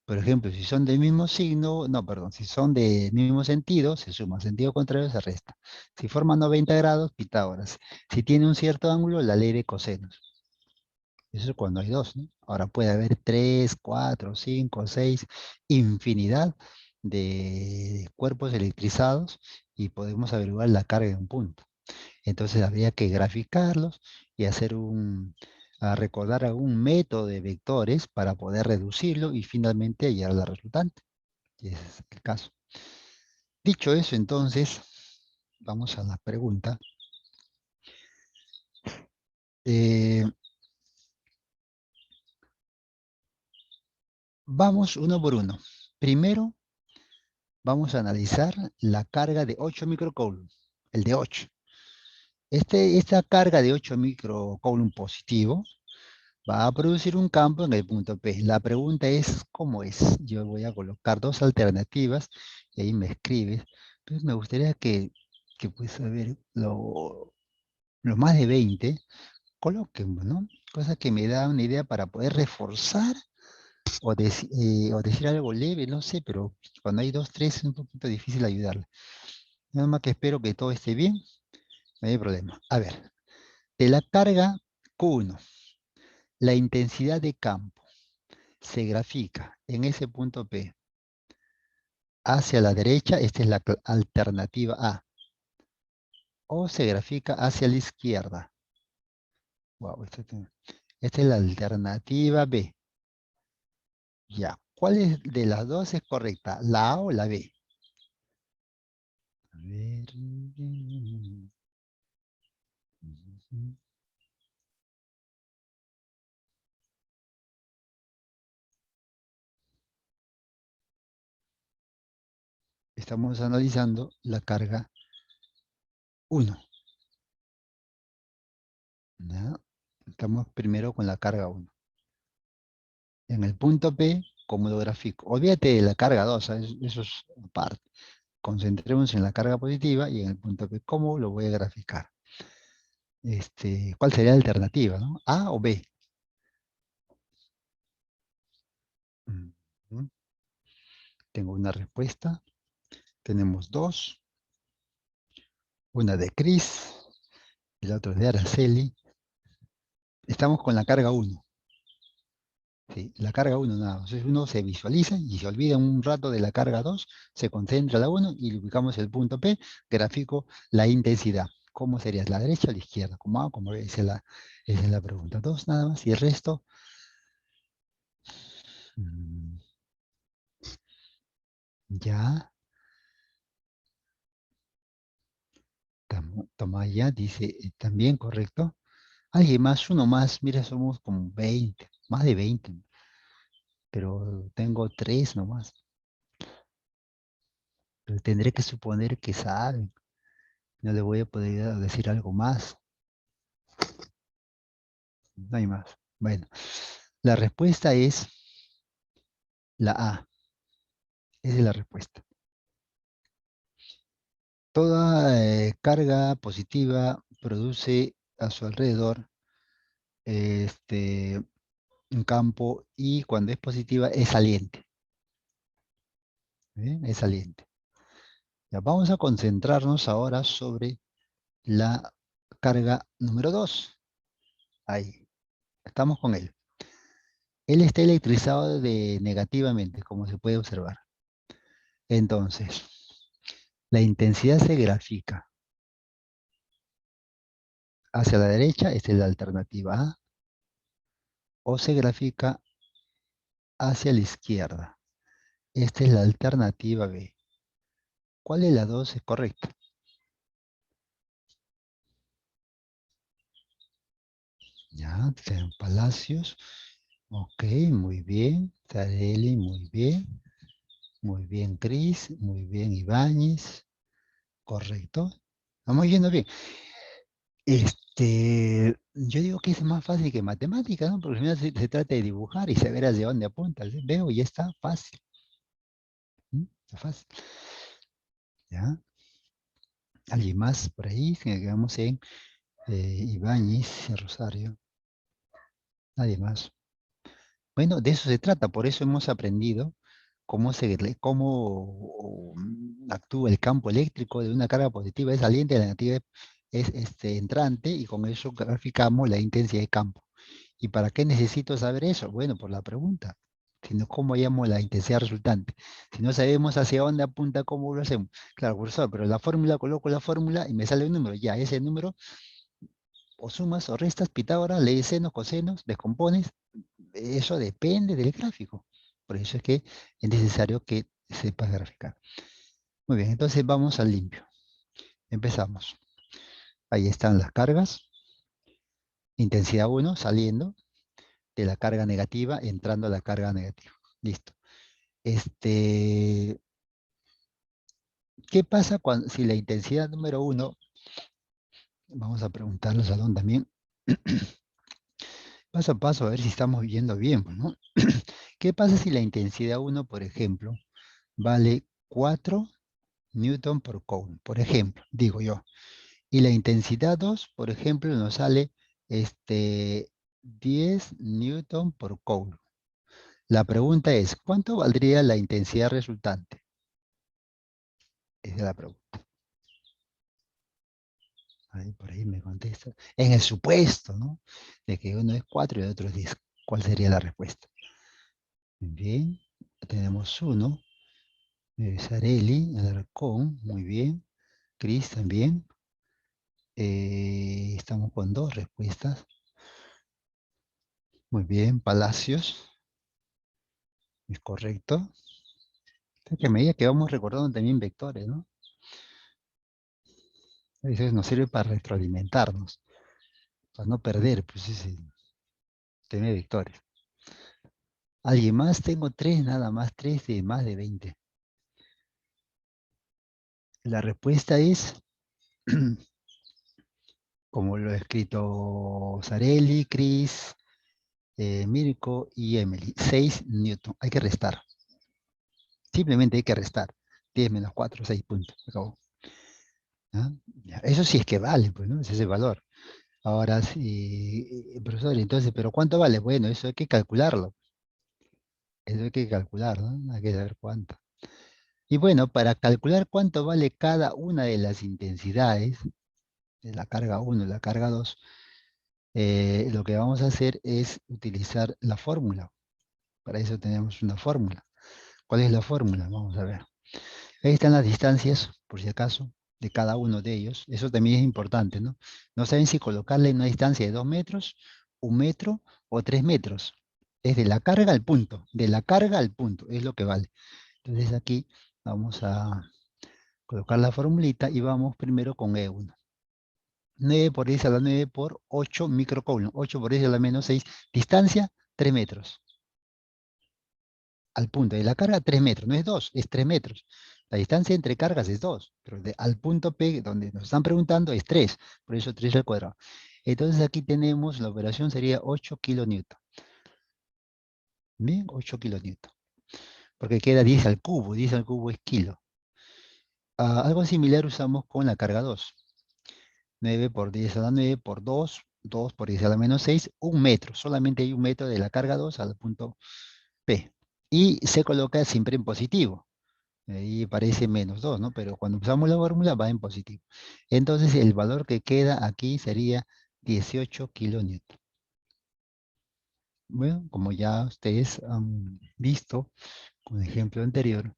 Por ejemplo, si son del mismo signo, no, perdón, si son del mismo sentido, se suma. Sentido contrario, se resta. Si forman 90 grados, Pitágoras. Si tiene un cierto ángulo, la ley de cosenos. Eso es cuando hay dos, ¿no? Ahora puede haber tres, cuatro, cinco, seis, infinidad de cuerpos electrizados y podemos averiguar la carga de un punto. Entonces habría que graficarlos y hacer a recordar algún método de vectores para poder reducirlo y finalmente hallar la resultante. Y ese es el caso. Dicho eso, entonces, vamos a la pregunta. Eh, Vamos uno por uno. Primero, vamos a analizar la carga de 8 microcoulomb, el de 8. Esta carga de 8 microcoulomb positivo va a producir un campo en el punto P. La pregunta es, ¿cómo es? Yo voy a colocar dos alternativas y ahí me escribes. Entonces me gustaría que pues, a ver, lo más de 20 coloquemos, ¿no? Cosa que me da una idea para poder reforzar o decir algo leve, no sé, pero cuando hay dos, tres es un poquito difícil ayudarle. Nada más que espero que todo esté bien, no hay problema. A ver, de la carga Q1, la intensidad de campo se grafica en ese punto P hacia la derecha, esta es la alternativa A, o se grafica hacia la izquierda. Wow, esta es la alternativa B. Ya, ¿cuál de las dos es correcta? ¿La A o la B? A ver. Estamos analizando la carga 1. ¿Ya? Estamos primero con la carga 1. En el punto P, ¿cómo lo grafico? Olvídate de la carga 2, ¿sabes? Eso es aparte. Concentrémonos en la carga positiva y en el punto P, ¿cómo lo voy a graficar? ¿Cuál sería la alternativa, no? ¿A o B? Mm, Tengo una respuesta. Tenemos dos. Una de Chris y la otra de Araceli. Estamos con la carga 1. ¿Sí? La carga 1 nada más. Entonces uno se visualiza y se olvida un rato de la carga 2, se concentra en la 1 y le ubicamos el punto P, gráfico la intensidad. ¿Cómo sería? ¿La derecha o la izquierda? Como A, como B, esa es la pregunta. Dos nada más. Y el resto, mm, ya, Tomaya dice también correcto. Alguien más, uno más, mira, somos como 20, más de 20, pero tengo tres nomás. Pero tendré que suponer que saben. No le voy a poder decir algo más. No hay más. Bueno, la respuesta es la A. Esa es la respuesta. Toda carga positiva produce a su alrededor un campo y cuando es positiva es saliente. ¿Bien? Es saliente. Ya, vamos a concentrarnos ahora sobre la carga número 2. Ahí, estamos con él. Él está electrizado negativamente, como se puede observar. Entonces, la intensidad se grafica hacia la derecha, esta es la alternativa A, o se grafica hacia la izquierda. Esta es la alternativa B. ¿Cuál de las dos es correcta? Ya, Palacios. Ok, muy bien. Tarelli, muy bien. Muy bien, Cris. Muy bien, Ibáñez. Correcto. Vamos yendo bien. Yo digo que es más fácil que matemática, ¿no? Porque al final se trata de dibujar y saber hacia dónde apunta. ¿Sí? Veo, ya está fácil. ¿Mm? Está fácil. ¿Ya? ¿Alguien más por ahí? Si quedamos en Ibáñez, Rosario. Nadie más. Bueno, de eso se trata. Por eso hemos aprendido cómo actúa el campo eléctrico de una carga positiva es saliente, la negativa es entrante, y con eso graficamos la intensidad de campo. ¿Y para qué necesito saber eso? Bueno, por la pregunta. Sino cómo hallamos la intensidad resultante. Si no sabemos hacia dónde apunta, ¿cómo lo hacemos? Claro, profesor, pero la fórmula, coloco la fórmula y me sale un número. Ya, ese número, o sumas o restas, Pitágoras, leyes senos, cosenos, descompones. Eso depende del gráfico. Por eso es que es necesario que sepas graficar. Muy bien, entonces vamos al limpio. Empezamos. Ahí están las cargas. Intensidad 1 saliendo de la carga negativa, entrando a la carga negativa. Listo. Este, ¿Qué pasa si la intensidad número 1, vamos a preguntarle al salón también, paso a paso, a ver si estamos viendo bien, pues, ¿no? ¿Qué pasa si la intensidad 1, por ejemplo, vale 4 newton por coulomb, por ejemplo, digo yo? Y la intensidad 2, por ejemplo, nos sale 10 newton por coulomb. La pregunta es, ¿cuánto valdría la intensidad resultante? Esa es la pregunta. Ahí, por ahí me contesta. En el supuesto, ¿no? De que uno es 4 y el otro es 10. ¿Cuál sería la respuesta? Bien, tenemos uno. Sarelli, Alarcón, muy bien. Cris también. Estamos con dos respuestas. Muy bien, Palacios, es correcto. Que a medida que vamos recordando también vectores, ¿no? A veces nos sirve para retroalimentarnos, para no perder, pues ese tema de vectores. ¿Alguien más? Tengo tres, nada más, tres de más de 20. La respuesta es, como lo ha escrito Sarelli, Chris, Mirko y Emily, 6 newton. Hay que restar. Simplemente hay que restar. 10 menos 4, 6 puntos. Acabó. ¿Ah? Ya, eso sí es que vale, pues, ¿no? Ese es el valor. Ahora sí, profesor, entonces, ¿pero cuánto vale? Bueno, eso hay que calcularlo. Eso hay que calcular, ¿no? Hay que saber cuánto. Y bueno, para calcular cuánto vale cada una de las intensidades, de la carga 1 y la carga 2, lo que vamos a hacer es utilizar la fórmula. Para eso tenemos una fórmula. ¿Cuál es la fórmula? Vamos a ver. Ahí están las distancias, por si acaso, de cada uno de ellos. Eso también es importante, ¿no? No saben si colocarle una distancia de 2 metros, 1 metro o 3 metros. Es de la carga al punto, de la carga al punto, es lo que vale. Entonces aquí vamos a colocar la formulita y vamos primero con E1. 9 por 10 a la 9 por 8 microcoulomb. 8 por 10 a la menos 6. Distancia, 3 metros. Al punto de la carga, 3 metros. No es 2, es 3 metros. La distancia entre cargas es 2, pero al punto P, donde nos están preguntando, es 3. Por eso 3 al cuadrado. Entonces aquí tenemos, la operación sería 8 kilonewton. Bien, 8 kilonewton. Porque queda 10 al cubo. 10 al cubo es kilo. Algo similar usamos con la carga 2. 9 por 10 a la 9 por 2, 2 por 10 a la menos 6, 1 metro. Solamente hay 1 metro de la carga 2 al punto P. Y se coloca siempre en positivo. Ahí parece menos 2, ¿no? Pero cuando usamos la fórmula va en positivo. Entonces el valor que queda aquí sería 18 kilonewton. Bueno, como ya ustedes han visto con el ejemplo anterior,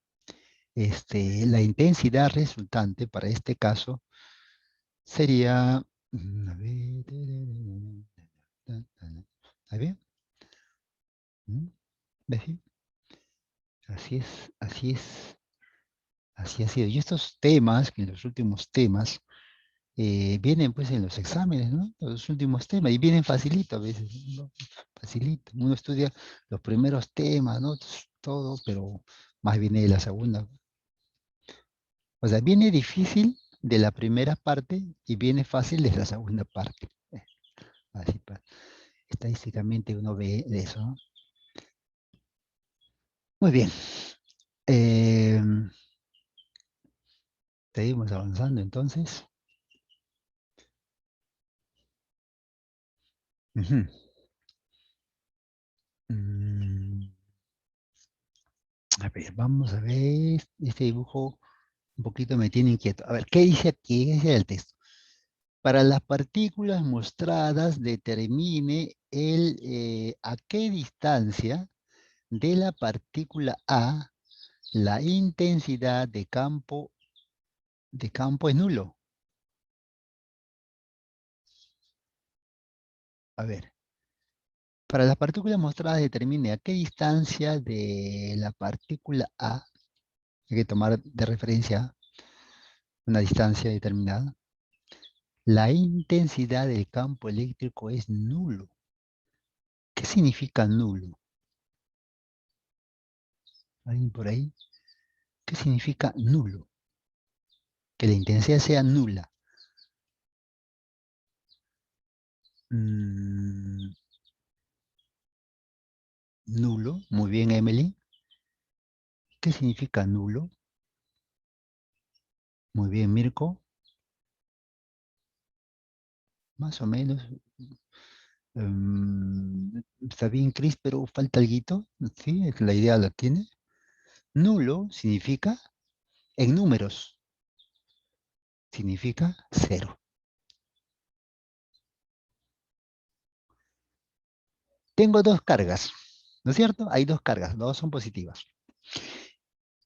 la intensidad resultante para este caso sería, a ver, ¿está bien? ¿Ves? Así es, así es, así ha sido. Y estos temas, que en los últimos temas, vienen pues en los exámenes, ¿no? Los últimos temas, y vienen facilito a veces, ¿no? Facilito. Uno estudia los primeros temas, ¿no? Todo, pero más viene de la segunda. O sea, viene difícil de la primera parte y viene fácil de la segunda parte. Así, estadísticamente uno ve de eso, ¿no? Muy bien. Eh, Seguimos avanzando entonces. Ujú. Mm, a ver, vamos a ver. Este dibujo un poquito me tiene inquieto. A ver, ¿qué dice aquí? ¿Qué dice el texto? Para las partículas mostradas, determine a qué distancia de la partícula A la intensidad de campo es nulo. A ver, para las partículas mostradas, determine a qué distancia de la partícula A, hay que tomar de referencia una distancia determinada, la intensidad del campo eléctrico es nulo. ¿Qué significa nulo? ¿Alguien por ahí? ¿Qué significa nulo? Que la intensidad sea nula. Mm, Nulo, muy bien, Emily. ¿Qué significa nulo? Muy bien, Mirko. Más o menos. Está bien, Chris, pero falta algo. Sí, la idea la tiene. Nulo significa, en números, significa cero. Tengo dos cargas, ¿no es cierto? Hay dos cargas, dos son positivas.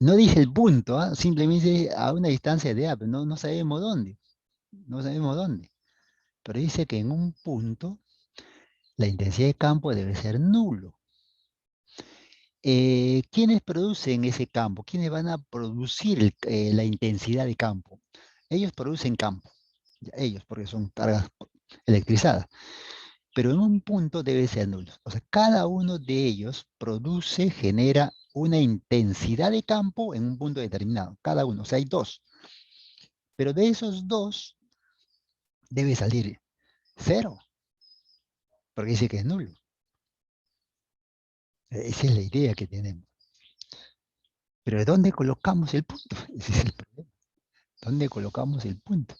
No dice el punto, ¿ah? Simplemente dice a una distancia de A, pero no sabemos dónde. No sabemos dónde. Pero dice que en un punto la intensidad de campo debe ser nulo. ¿Quiénes producen ese campo? ¿Quiénes van a producir la intensidad de campo? Ellos producen campo, ya, ellos, porque son cargas electrizadas, pero en un punto debe ser nulo. O sea, cada uno de ellos produce, genera una intensidad de campo en un punto determinado, cada uno, o sea, hay dos, pero de esos dos debe salir cero, porque dice que es nulo. Esa es la idea que tenemos. Pero ¿dónde colocamos el punto? Ese es el problema. ¿Dónde colocamos el punto?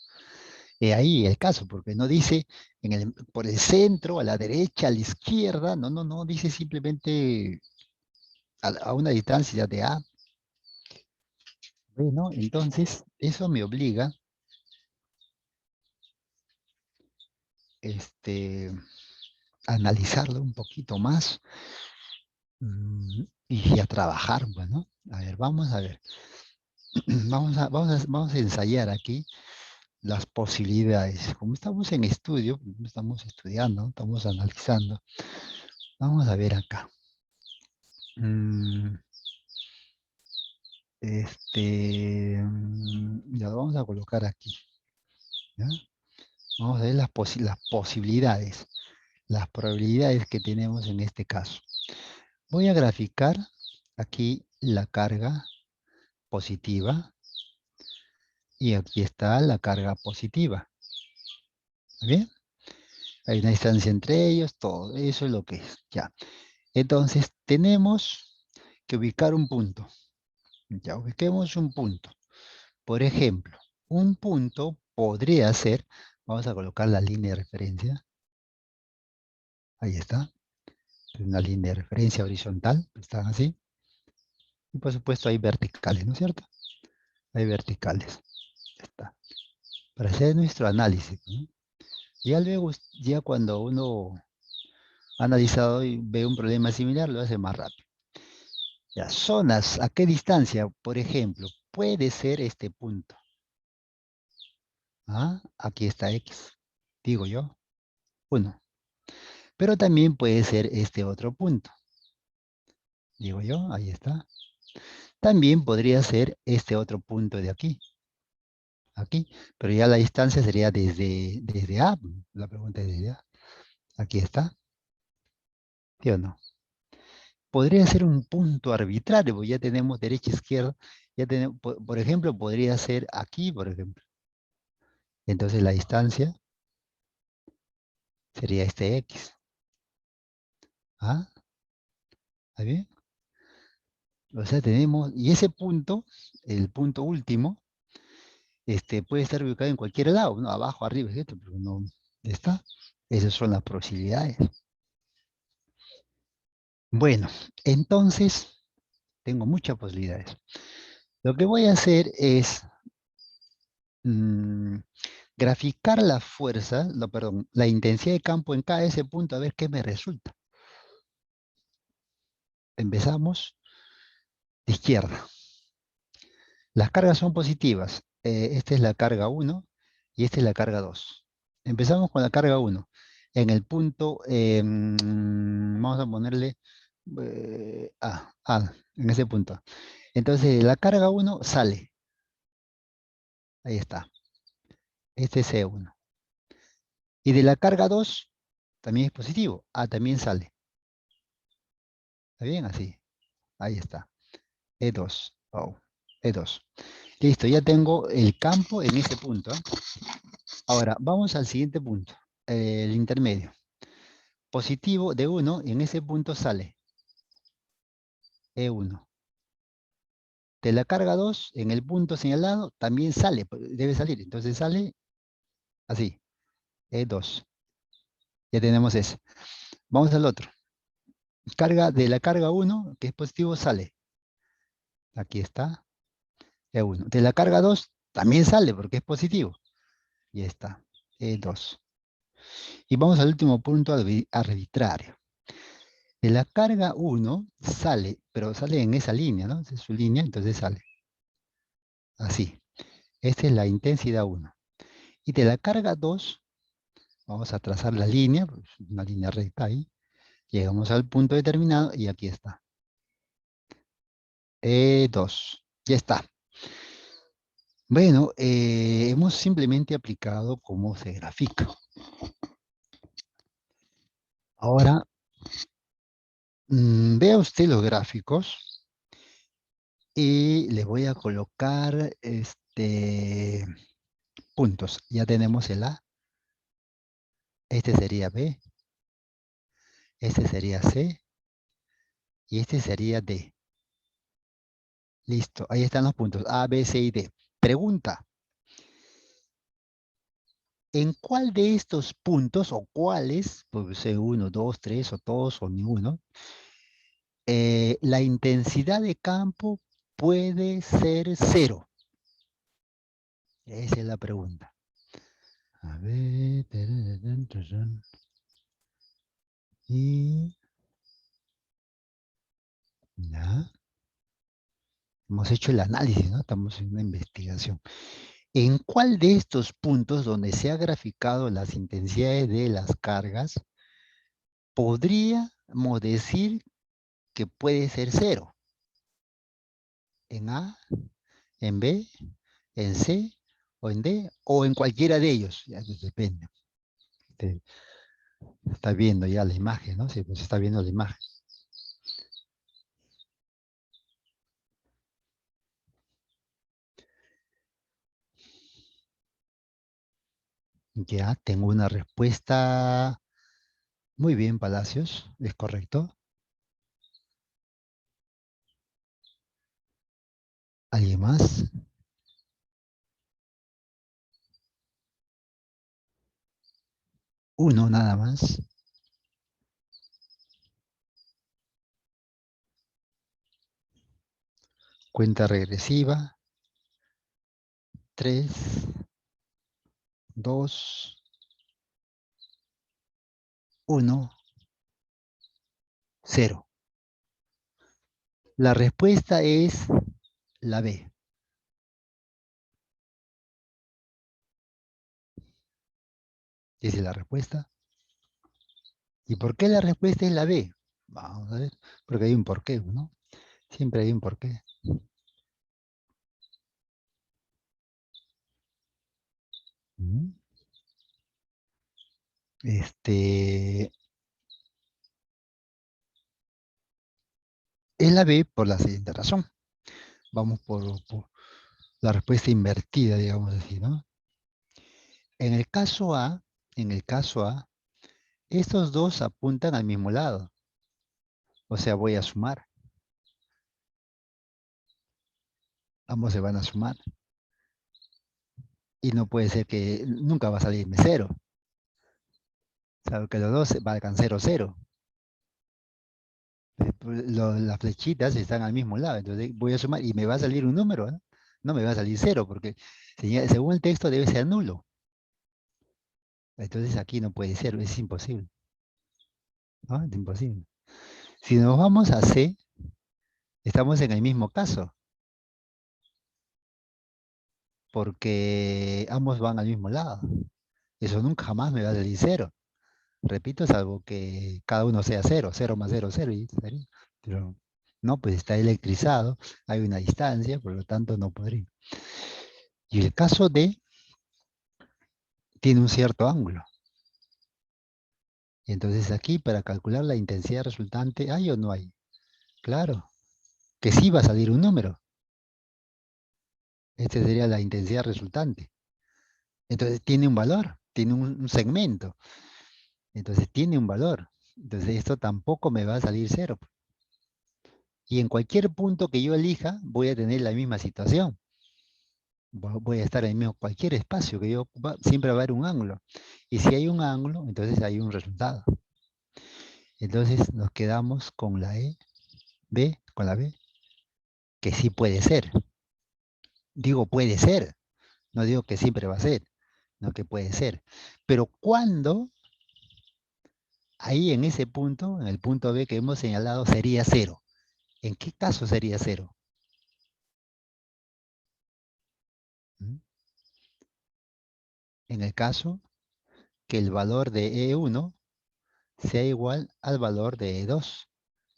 Ahí el caso, porque no dice por el centro, a la derecha, a la izquierda, no, dice simplemente a una distancia de A. Bueno, entonces eso me obliga este, a analizarlo un poquito más y a trabajar, bueno. A ver, vamos a ver. Vamos a ensayar aquí las posibilidades. Como estamos en estudio, estamos estudiando, estamos analizando. Vamos a ver acá. Mm, ya lo vamos a colocar aquí. ¿Ya? Vamos a ver las posibilidades, las probabilidades que tenemos en este caso. Voy a graficar aquí la carga positiva y aquí está la carga positiva. ¿Está bien? Hay una distancia entre ellos, todo eso es lo que es. Ya. Entonces tenemos que ubicar un punto. Ya ubiquemos un punto. Por ejemplo, un punto podría ser, vamos a colocar la línea de referencia. Ahí está. Una línea de referencia horizontal, están así. Y por supuesto hay verticales, ¿no es cierto? Hay verticales. Está. Para hacer nuestro análisis, ¿no? Ya luego, ya cuando uno ha analizado y ve un problema similar, lo hace más rápido. Ya, zonas, ¿a qué distancia? Por ejemplo, puede ser este punto. ¿Ah? Aquí está X, digo yo, 1. Pero también puede ser este otro punto. Digo yo, ahí está. También podría ser este otro punto de aquí. aquí, pero ya la distancia sería desde A, la pregunta es desde A. Aquí está, ¿sí o no? Podría ser un punto arbitrario, porque ya tenemos derecha, izquierda, ya tenemos, por ejemplo, podría ser aquí, por ejemplo. Entonces la distancia sería este X. ¿Ah? ¿Está bien? O sea, tenemos, y ese punto, el punto último, puede estar ubicado en cualquier lado, ¿no? Abajo, arriba, ¿cierto? Pero no está. Esas son las posibilidades. Bueno, entonces, tengo muchas posibilidades. Lo que voy a hacer es mm, graficar la fuerza, perdón, la intensidad de campo en cada ese punto, a ver qué me resulta. Empezamos de izquierda. Las cargas son positivas. Esta es la carga 1 y esta es la carga 2. Empezamos con la carga 1. En el punto, vamos a ponerle A, en ese punto. Entonces, la carga 1 sale. Ahí está. Este es C1. Y de la carga 2 también es positivo. A también sale. ¿Está bien? Así. Ahí está. E2. Oh, E2. Listo, ya tengo el campo en ese punto. ¿Ah? Ahora, vamos al siguiente punto, el intermedio. Positivo de 1, en ese punto sale E1. De la carga 2, en el punto señalado, también sale, debe salir. Entonces sale así, E2. Ya tenemos ese. Vamos al otro. Carga de la carga 1, que es positivo, sale. Aquí está, E1. De la carga 2, también sale porque es positivo. Y está, E2. Y vamos al último punto arbitrario. De la carga 1 sale, pero sale en esa línea, ¿no? Esa es su línea, entonces sale. Así. Esta es la intensidad 1. Y de la carga 2, vamos a trazar la línea, pues, una línea recta ahí. Llegamos al punto determinado y aquí está. E2. Ya está. Bueno, hemos simplemente aplicado cómo se grafica. Ahora, vea usted los gráficos y le voy a colocar puntos. Ya tenemos el A, este sería B, este sería C y este sería D. Listo, ahí están los puntos A, B, C y D. Pregunta, ¿en cuál de estos puntos o cuáles, puede ser uno, dos, tres o todos o ninguno, la intensidad de campo puede ser cero? Esa es la pregunta. A ver, tararán, tararán. Y ya, hemos hecho el análisis, ¿no? Estamos en una investigación. ¿En cuál de estos puntos donde se ha graficado las intensidades de las cargas podríamos decir que puede ser cero? ¿En A, en B, en C o en D o en cualquiera de ellos? Ya pues, depende. Usted está viendo ya la imagen, ¿no? Sí, pues está viendo la imagen. Ya tengo una respuesta. Muy bien, Palacios, es correcto. ¿Alguien más? Uno nada más. Cuenta regresiva. 3, 2, 1, 0. La respuesta es la B. Esa es la respuesta. ¿Y por qué la respuesta es la B? Vamos a ver, porque hay un porqué, ¿no? Siempre hay un porqué. ¿Mm? Este, es la B por la siguiente razón. Vamos por la respuesta invertida, digamos así, ¿no? En el caso A, en el caso A, estos dos apuntan al mismo lado. O sea, voy a sumar. Ambos se van a sumar. Y no puede ser que nunca va a salirme cero. O sea, que los dos valgan cero, cero. Las flechitas están al mismo lado. Entonces voy a sumar y me va a salir un número, ¿no? No me va a salir cero porque según el texto debe ser nulo. Entonces aquí no puede ser, es imposible. ¿No? Es imposible. Si nos vamos a C, estamos en el mismo caso, porque ambos van al mismo lado. Eso nunca jamás me va a salir cero. Repito, salvo que cada uno sea cero, cero más cero, cero, y estaría. Pero no, pues está electrizado, hay una distancia, por lo tanto no podría. Y el caso D tiene un cierto ángulo. Y entonces aquí, para calcular la intensidad resultante, ¿hay o no hay? Claro, que sí va a salir un número. Este sería la intensidad resultante. Entonces tiene un valor, tiene un segmento. Entonces tiene un valor. Entonces esto tampoco me va a salir cero. Y en cualquier punto que yo elija, voy a tener la misma situación. Voy a estar en el mismo, cualquier espacio que yo ocupa, siempre va a haber un ángulo. Y si hay un ángulo, entonces hay un resultado. Entonces nos quedamos con la E, B, con la B, que sí puede ser. Digo puede ser, no digo que siempre va a ser, no que puede ser. Pero cuando ahí en ese punto, en el punto B que hemos señalado, sería cero. ¿En qué caso sería cero? ¿Mm? En el caso que el valor de E1 sea igual al valor de E2.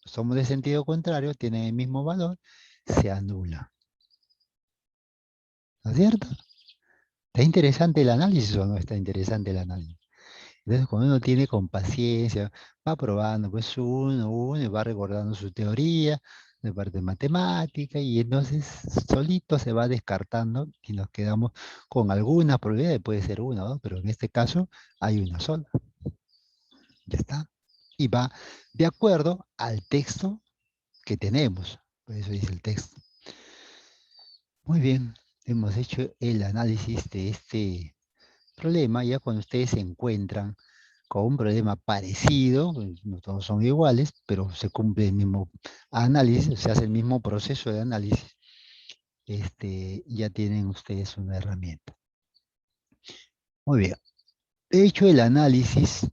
Somos de sentido contrario, tienen el mismo valor, se anula. ¿No es cierto? ¿Está interesante el análisis o no está interesante el análisis? Entonces, cuando uno tiene con paciencia, va probando, pues uno, y va recordando su teoría de parte matemática, y entonces solito se va descartando y nos quedamos con alguna probabilidad, puede ser una, ¿no? Pero en este caso hay una sola. Ya está. Y va de acuerdo al texto que tenemos. Por eso dice el texto. Muy bien, hemos hecho el análisis de este problema. Ya cuando ustedes se encuentran con un problema parecido, pues, no todos son iguales, pero se cumple el mismo análisis, se hace el mismo proceso de análisis, ya tienen ustedes una herramienta. Muy bien, hecho el análisis,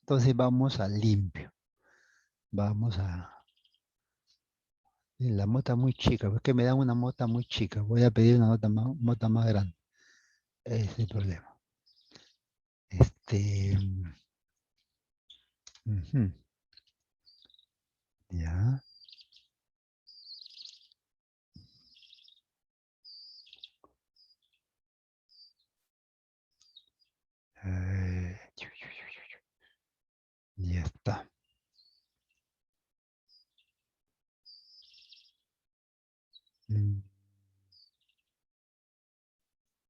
entonces vamos al limpio. Vamos a... La mota muy chica, es que me dan una mota muy chica. Voy a pedir una mota más grande. Ese es el problema. Ujú, ya. eh, ya está. Mm,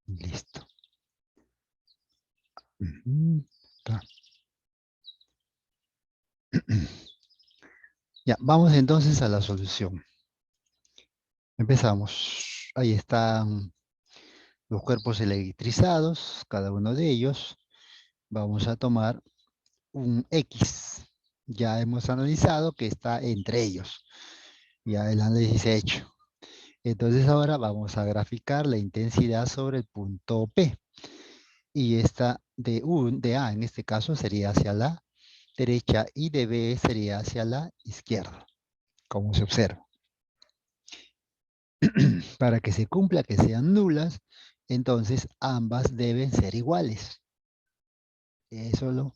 listo. Ujú, está. Ya, vamos entonces a la solución. Empezamos. Ahí están los cuerpos electrizados, cada uno de ellos. Vamos a tomar un X. Ya hemos analizado que está entre ellos. Ya el análisis hecho. Entonces ahora vamos a graficar la intensidad sobre el punto P. Y esta de A en este caso sería hacia la derecha y de B sería hacia la izquierda, como se observa. Para que se cumpla que sean nulas, entonces ambas deben ser iguales. Eso es lo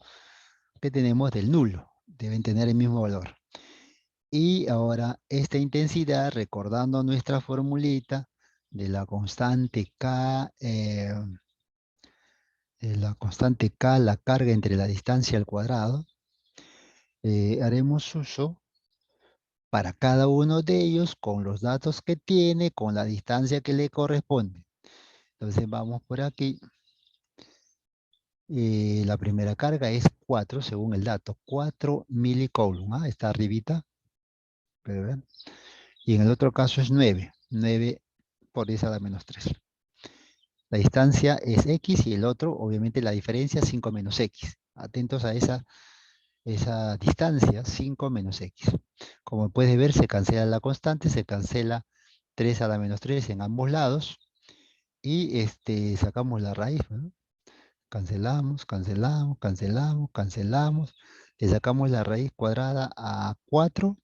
que tenemos del nulo. Deben tener el mismo valor. Y ahora esta intensidad, recordando nuestra formulita de la constante K, la constante K, la carga entre la distancia al cuadrado, haremos uso para cada uno de ellos con los datos que tiene, con la distancia que le corresponde. Entonces vamos por aquí. La primera carga es 4, según el dato, 4 milicoulomb. Está arribita. Pero, ¿ven? Y en el otro caso es 9. 9 por 10 a la menos 3. La distancia es X y el otro, obviamente la diferencia, 5 menos X. Atentos a esa distancia, 5 menos X. Como puedes ver, se cancela la constante, se cancela 3 a la menos 3 en ambos lados. Y sacamos la raíz, ¿no? Cancelamos, cancelamos, cancelamos, cancelamos. Le sacamos la raíz cuadrada a 4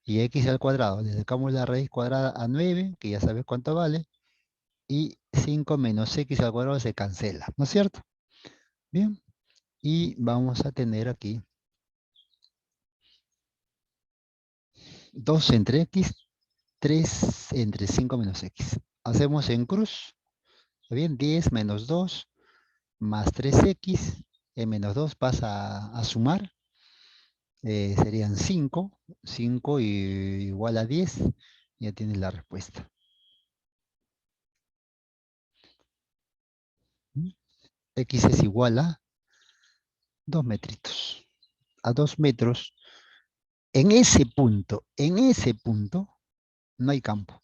y x al cuadrado. Le sacamos la raíz cuadrada a 9, que ya sabes cuánto vale. Y 5 menos x al cuadrado se cancela, ¿no es cierto? Bien. Y vamos a tener aquí 2 entre x, 3 entre 5 menos x. Hacemos en cruz. ¿Está bien? 10 menos 2 más 3x. En menos 2 pasa a sumar. Serían 5. 5 igual a 10. Ya tienes la respuesta. ¿Mm? X es igual a 2 metritos. A 2 metros. En ese punto, no hay campo.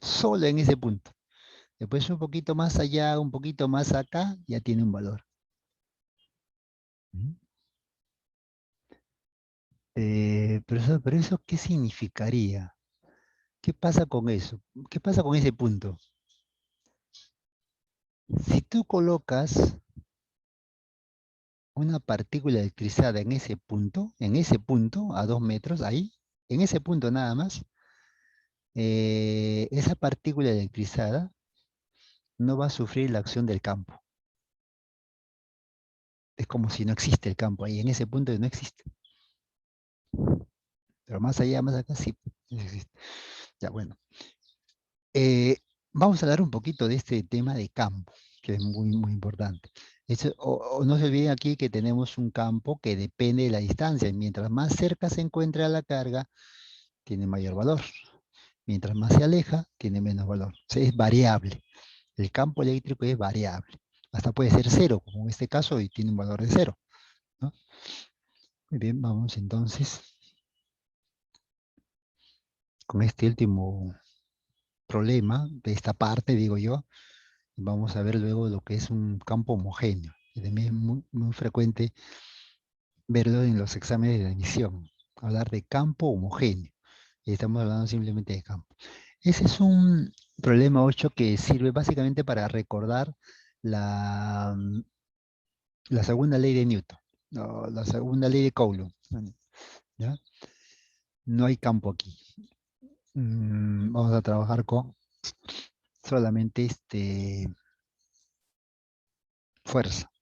Solo en ese punto. Después un poquito más allá, un poquito más acá, ya tiene un valor. ¿Mm? Pero eso, ¿qué significaría? ¿Qué pasa con eso? ¿Qué pasa con ese punto? Si tú colocas una partícula electrizada en ese punto, a 2 metros, ahí, en ese punto nada más, esa partícula electrizada no va a sufrir la acción del campo. Es como si no existe el campo ahí, en ese punto no existe. Pero más allá, más acá, sí existe. Ya, bueno. Vamos a hablar un poquito de este tema de campo, que es muy, muy importante. O no se olviden aquí que tenemos un campo que depende de la distancia. Y mientras más cerca se encuentre a la carga, tiene mayor valor. Mientras más se aleja, tiene menos valor. O sea, es variable. El campo eléctrico es variable. Hasta puede ser cero, como en este caso, y tiene un valor de cero, ¿no? Muy bien, vamos entonces con este último problema de esta parte, digo yo. Vamos a ver luego lo que es un campo homogéneo. Y también es muy, muy frecuente verlo en los exámenes de admisión. Hablar de campo homogéneo. Y estamos hablando simplemente de campo. Ese es un problema 8 que sirve básicamente para recordar la, la segunda ley de Newton, o la segunda ley de Coulomb. ¿Ya? No hay campo aquí. Vamos a trabajar con solamente fuerza.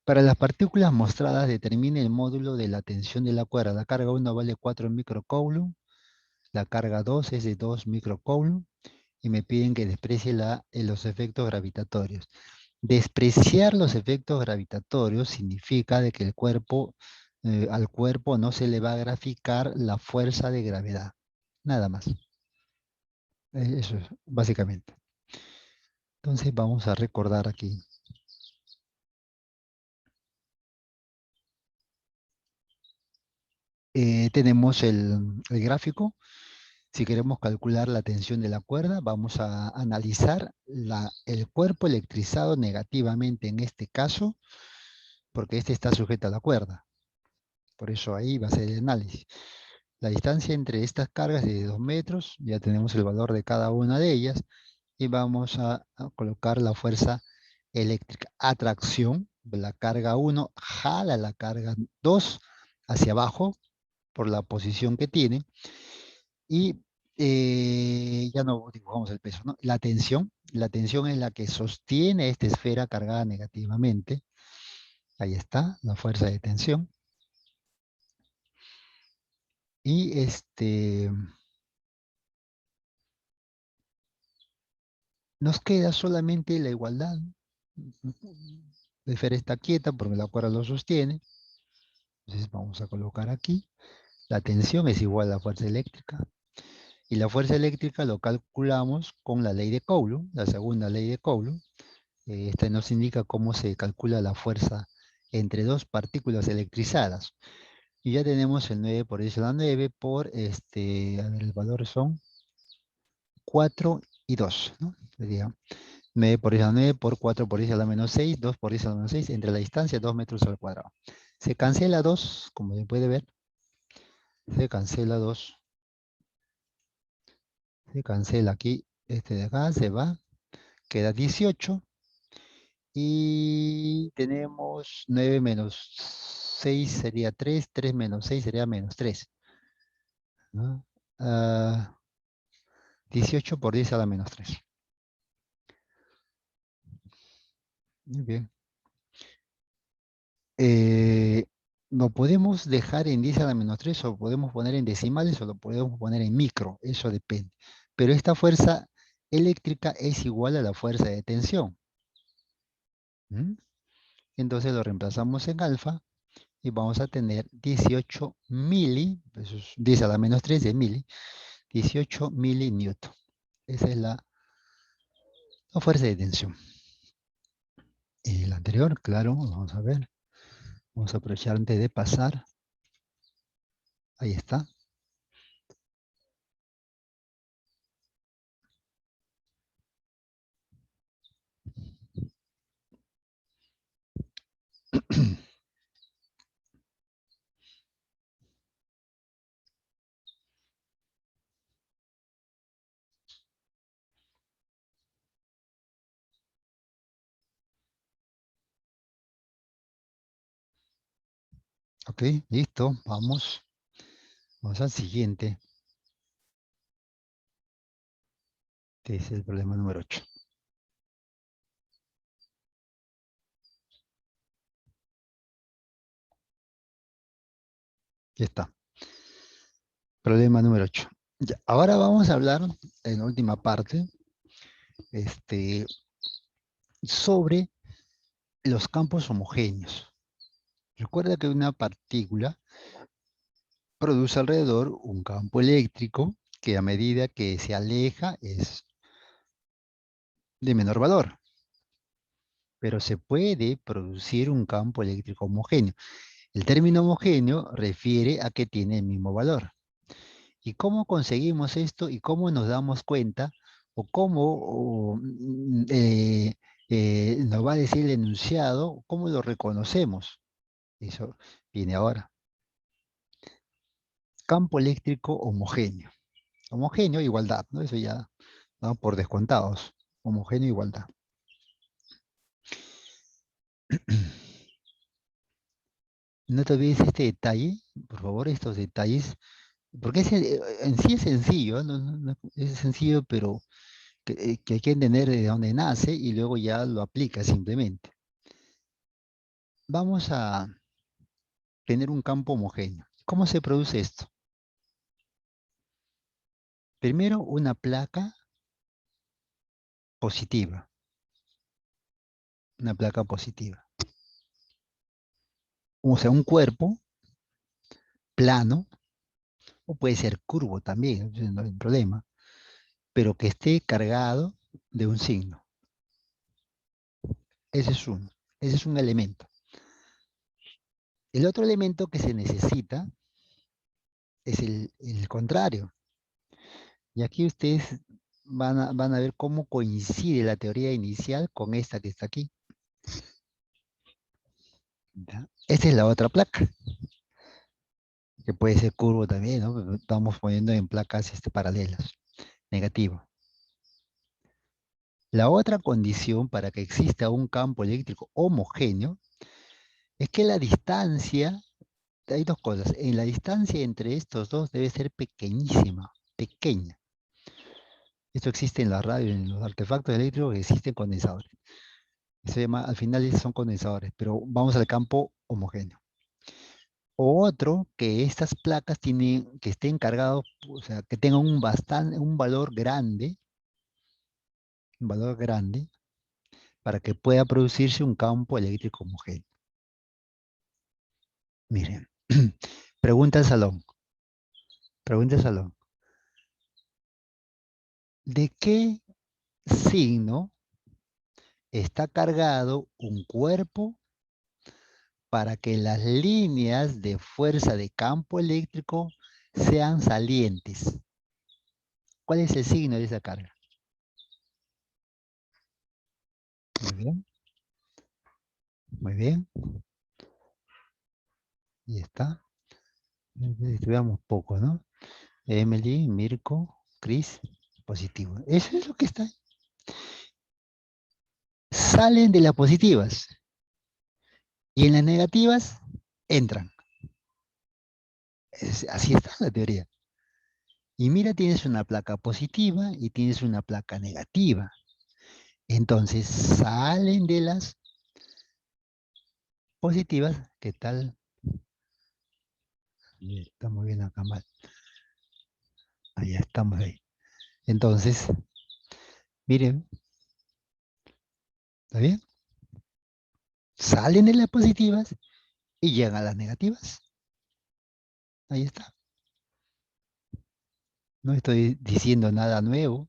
Para las partículas mostradas, determine el módulo de la tensión de la cuerda. La carga 1 vale 4 microcoulomb, la carga 2 es de 2 microcoulomb, y me piden que desprecie los efectos gravitatorios. Despreciar los efectos gravitatorios significa de que al cuerpo no se le va a graficar la fuerza de gravedad. Nada más. Eso es, básicamente. Entonces vamos a recordar aquí. Tenemos el gráfico. Si queremos calcular la tensión de la cuerda, vamos a analizar el cuerpo electrizado negativamente en este caso, porque este está sujeto a la cuerda. Por eso ahí va a ser el análisis. La distancia entre estas cargas es de 2 metros, ya tenemos el valor de cada una de ellas, y vamos a colocar la fuerza eléctrica. Atracción, la carga 1 jala la carga 2 hacia abajo por la posición que tiene, y ya no dibujamos el peso, ¿no? La tensión es la que sostiene esta esfera cargada negativamente. Ahí está, la fuerza de tensión. Y nos queda solamente la igualdad. La esfera está quieta porque la cuerda lo sostiene. Entonces vamos a colocar aquí. La tensión es igual a la fuerza eléctrica. Y la fuerza eléctrica lo calculamos con la ley de Coulomb, la segunda ley de Coulomb. Esta nos indica cómo se calcula la fuerza entre dos partículas electrizadas. Y ya tenemos el 9 por 10 a la 9 por, a ver, el valor son 4 y 2, ¿no? Sería 9 por 10 a la 9 por 4 por 10 a la menos 6, 2 por 10 a la menos 6, entre la distancia 2 metros al cuadrado. Se cancela 2, como se puede ver, se cancela 2, se cancela aquí, este de acá se va, queda 18, y tenemos 9 menos 6 sería 3, 3 menos 6 sería menos 3, ¿no? 18 por 10 a la menos 3. Muy bien. Eh, lo podemos dejar en 10 a la menos 3 o lo podemos poner en decimales o lo podemos poner en micro, eso depende. Pero esta fuerza eléctrica es igual a la fuerza de tensión. ¿Mm? Entonces lo reemplazamos en alfa y vamos a tener 18 mili, eso es 10 a la menos 3 de mili, 18 milinewton. Esa es la fuerza de tensión. El anterior, claro, vamos a ver. Vamos a aprovechar antes de pasar. Ahí está. Ok, listo, vamos. Vamos al siguiente. Este es el problema número 8. Ya está. Problema número 8. Ya, ahora vamos a hablar en la última parte este, sobre los campos homogéneos. Recuerda que una partícula produce alrededor un campo eléctrico que a medida que se aleja es de menor valor. Pero se puede producir un campo eléctrico homogéneo. El término homogéneo refiere a que tiene el mismo valor. ¿Y cómo conseguimos esto y cómo nos damos cuenta o cómo nos va a decir el enunciado, cómo lo reconocemos? Eso viene ahora. Campo eléctrico homogéneo. Homogéneo, igualdad, ¿no? Eso ya va por descontados. Homogéneo, igualdad. No te olvides este detalle, por favor, estos detalles, porque en sí es sencillo, ¿no? Es sencillo, pero que hay que entender de dónde nace y luego ya lo aplica simplemente. Vamos a tener un campo homogéneo. ¿Cómo se produce esto? Primero, una placa positiva. Una placa positiva. O sea, un cuerpo plano, o puede ser curvo también, no hay problema, pero que esté cargado de un signo. Ese es uno. Ese es un elemento. El otro elemento que se necesita es el contrario. Y aquí ustedes van a ver cómo coincide la teoría inicial con esta que está aquí. ¿Ya? Esta es la otra placa, que puede ser curvo también, ¿no? Pero estamos poniendo en placas paralelas. Negativo. La otra condición para que exista un campo eléctrico homogéneo es que la distancia, hay dos cosas, en la distancia entre estos dos debe ser pequeñísima, pequeña. Esto existe en la radio, en los artefactos eléctricos existen condensadores. Se llama, al final son condensadores, pero vamos al campo homogéneo. O otro, que estas placas tienen, que estén cargados, o sea, que tengan un valor grande, para que pueda producirse un campo eléctrico homogéneo. Miren, pregunta al salón, pregunta al salón. ¿De qué signo está cargado un cuerpo para que las líneas de fuerza de campo eléctrico sean salientes? ¿Cuál es el signo de esa carga? Muy bien, muy bien. Y está. Estudiamos poco, ¿no? Emily, Mirko, Chris, positivo. Eso es lo que está ahí. Salen de las positivas y en las negativas entran. Así está la teoría. Y mira, tienes una placa positiva y tienes una placa negativa. Entonces salen de las positivas. ¿Qué tal? Está muy bien acá mal. Ahí estamos ahí. Entonces, miren, ¿está bien? Salen de las positivas y llegan a las negativas. Ahí está. No estoy diciendo nada nuevo.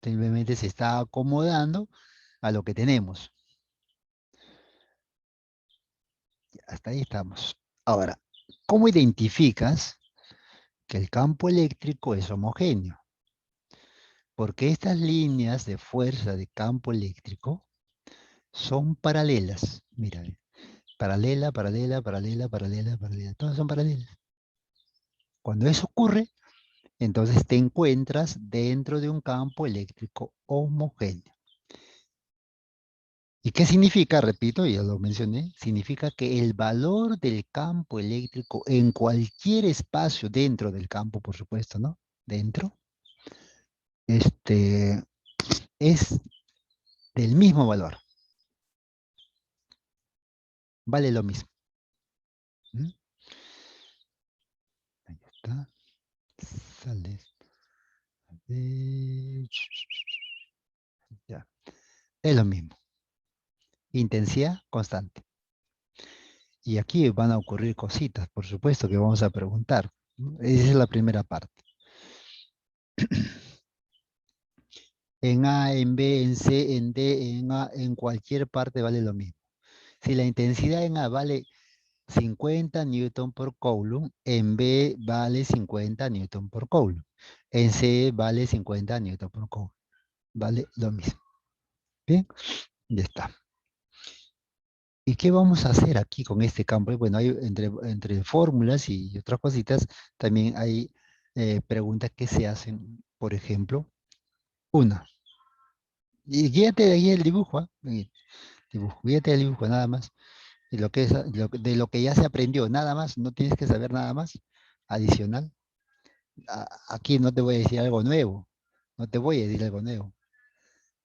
Simplemente se está acomodando a lo que tenemos. Hasta ahí estamos. Ahora, ¿cómo identificas que el campo eléctrico es homogéneo? Porque estas líneas de fuerza de campo eléctrico son paralelas. Mira, paralela, paralela, paralela, paralela, paralela. Todas son paralelas. Cuando eso ocurre, entonces te encuentras dentro de un campo eléctrico homogéneo. ¿Y qué significa? Repito, ya lo mencioné, significa que el valor del campo eléctrico en cualquier espacio dentro del campo, por supuesto, ¿no? Dentro, este, es del mismo valor. Vale lo mismo. ¿Mm? Ahí está. Sale. Ya. Es lo mismo. Intensidad constante. Y aquí van a ocurrir cositas, por supuesto que vamos a preguntar. Esa es la primera parte. En A, en B, en C, en D, en A, en cualquier parte vale lo mismo. Si la intensidad en A vale 50 newton por coulomb, en B vale 50 newton por coulomb. En C vale 50 newton por coulomb. Vale lo mismo. Bien, ya está. ¿Y qué vamos a hacer aquí con este campo? Bueno, hay entre fórmulas y otras cositas, también hay preguntas que se hacen, por ejemplo, una. Y guíate de ahí el dibujo, ¿ah? Dibujo, guíate del dibujo, nada más. Y de lo que ya se aprendió, nada más, no tienes que saber nada más adicional. Aquí no te voy a decir algo nuevo, no te voy a decir algo nuevo.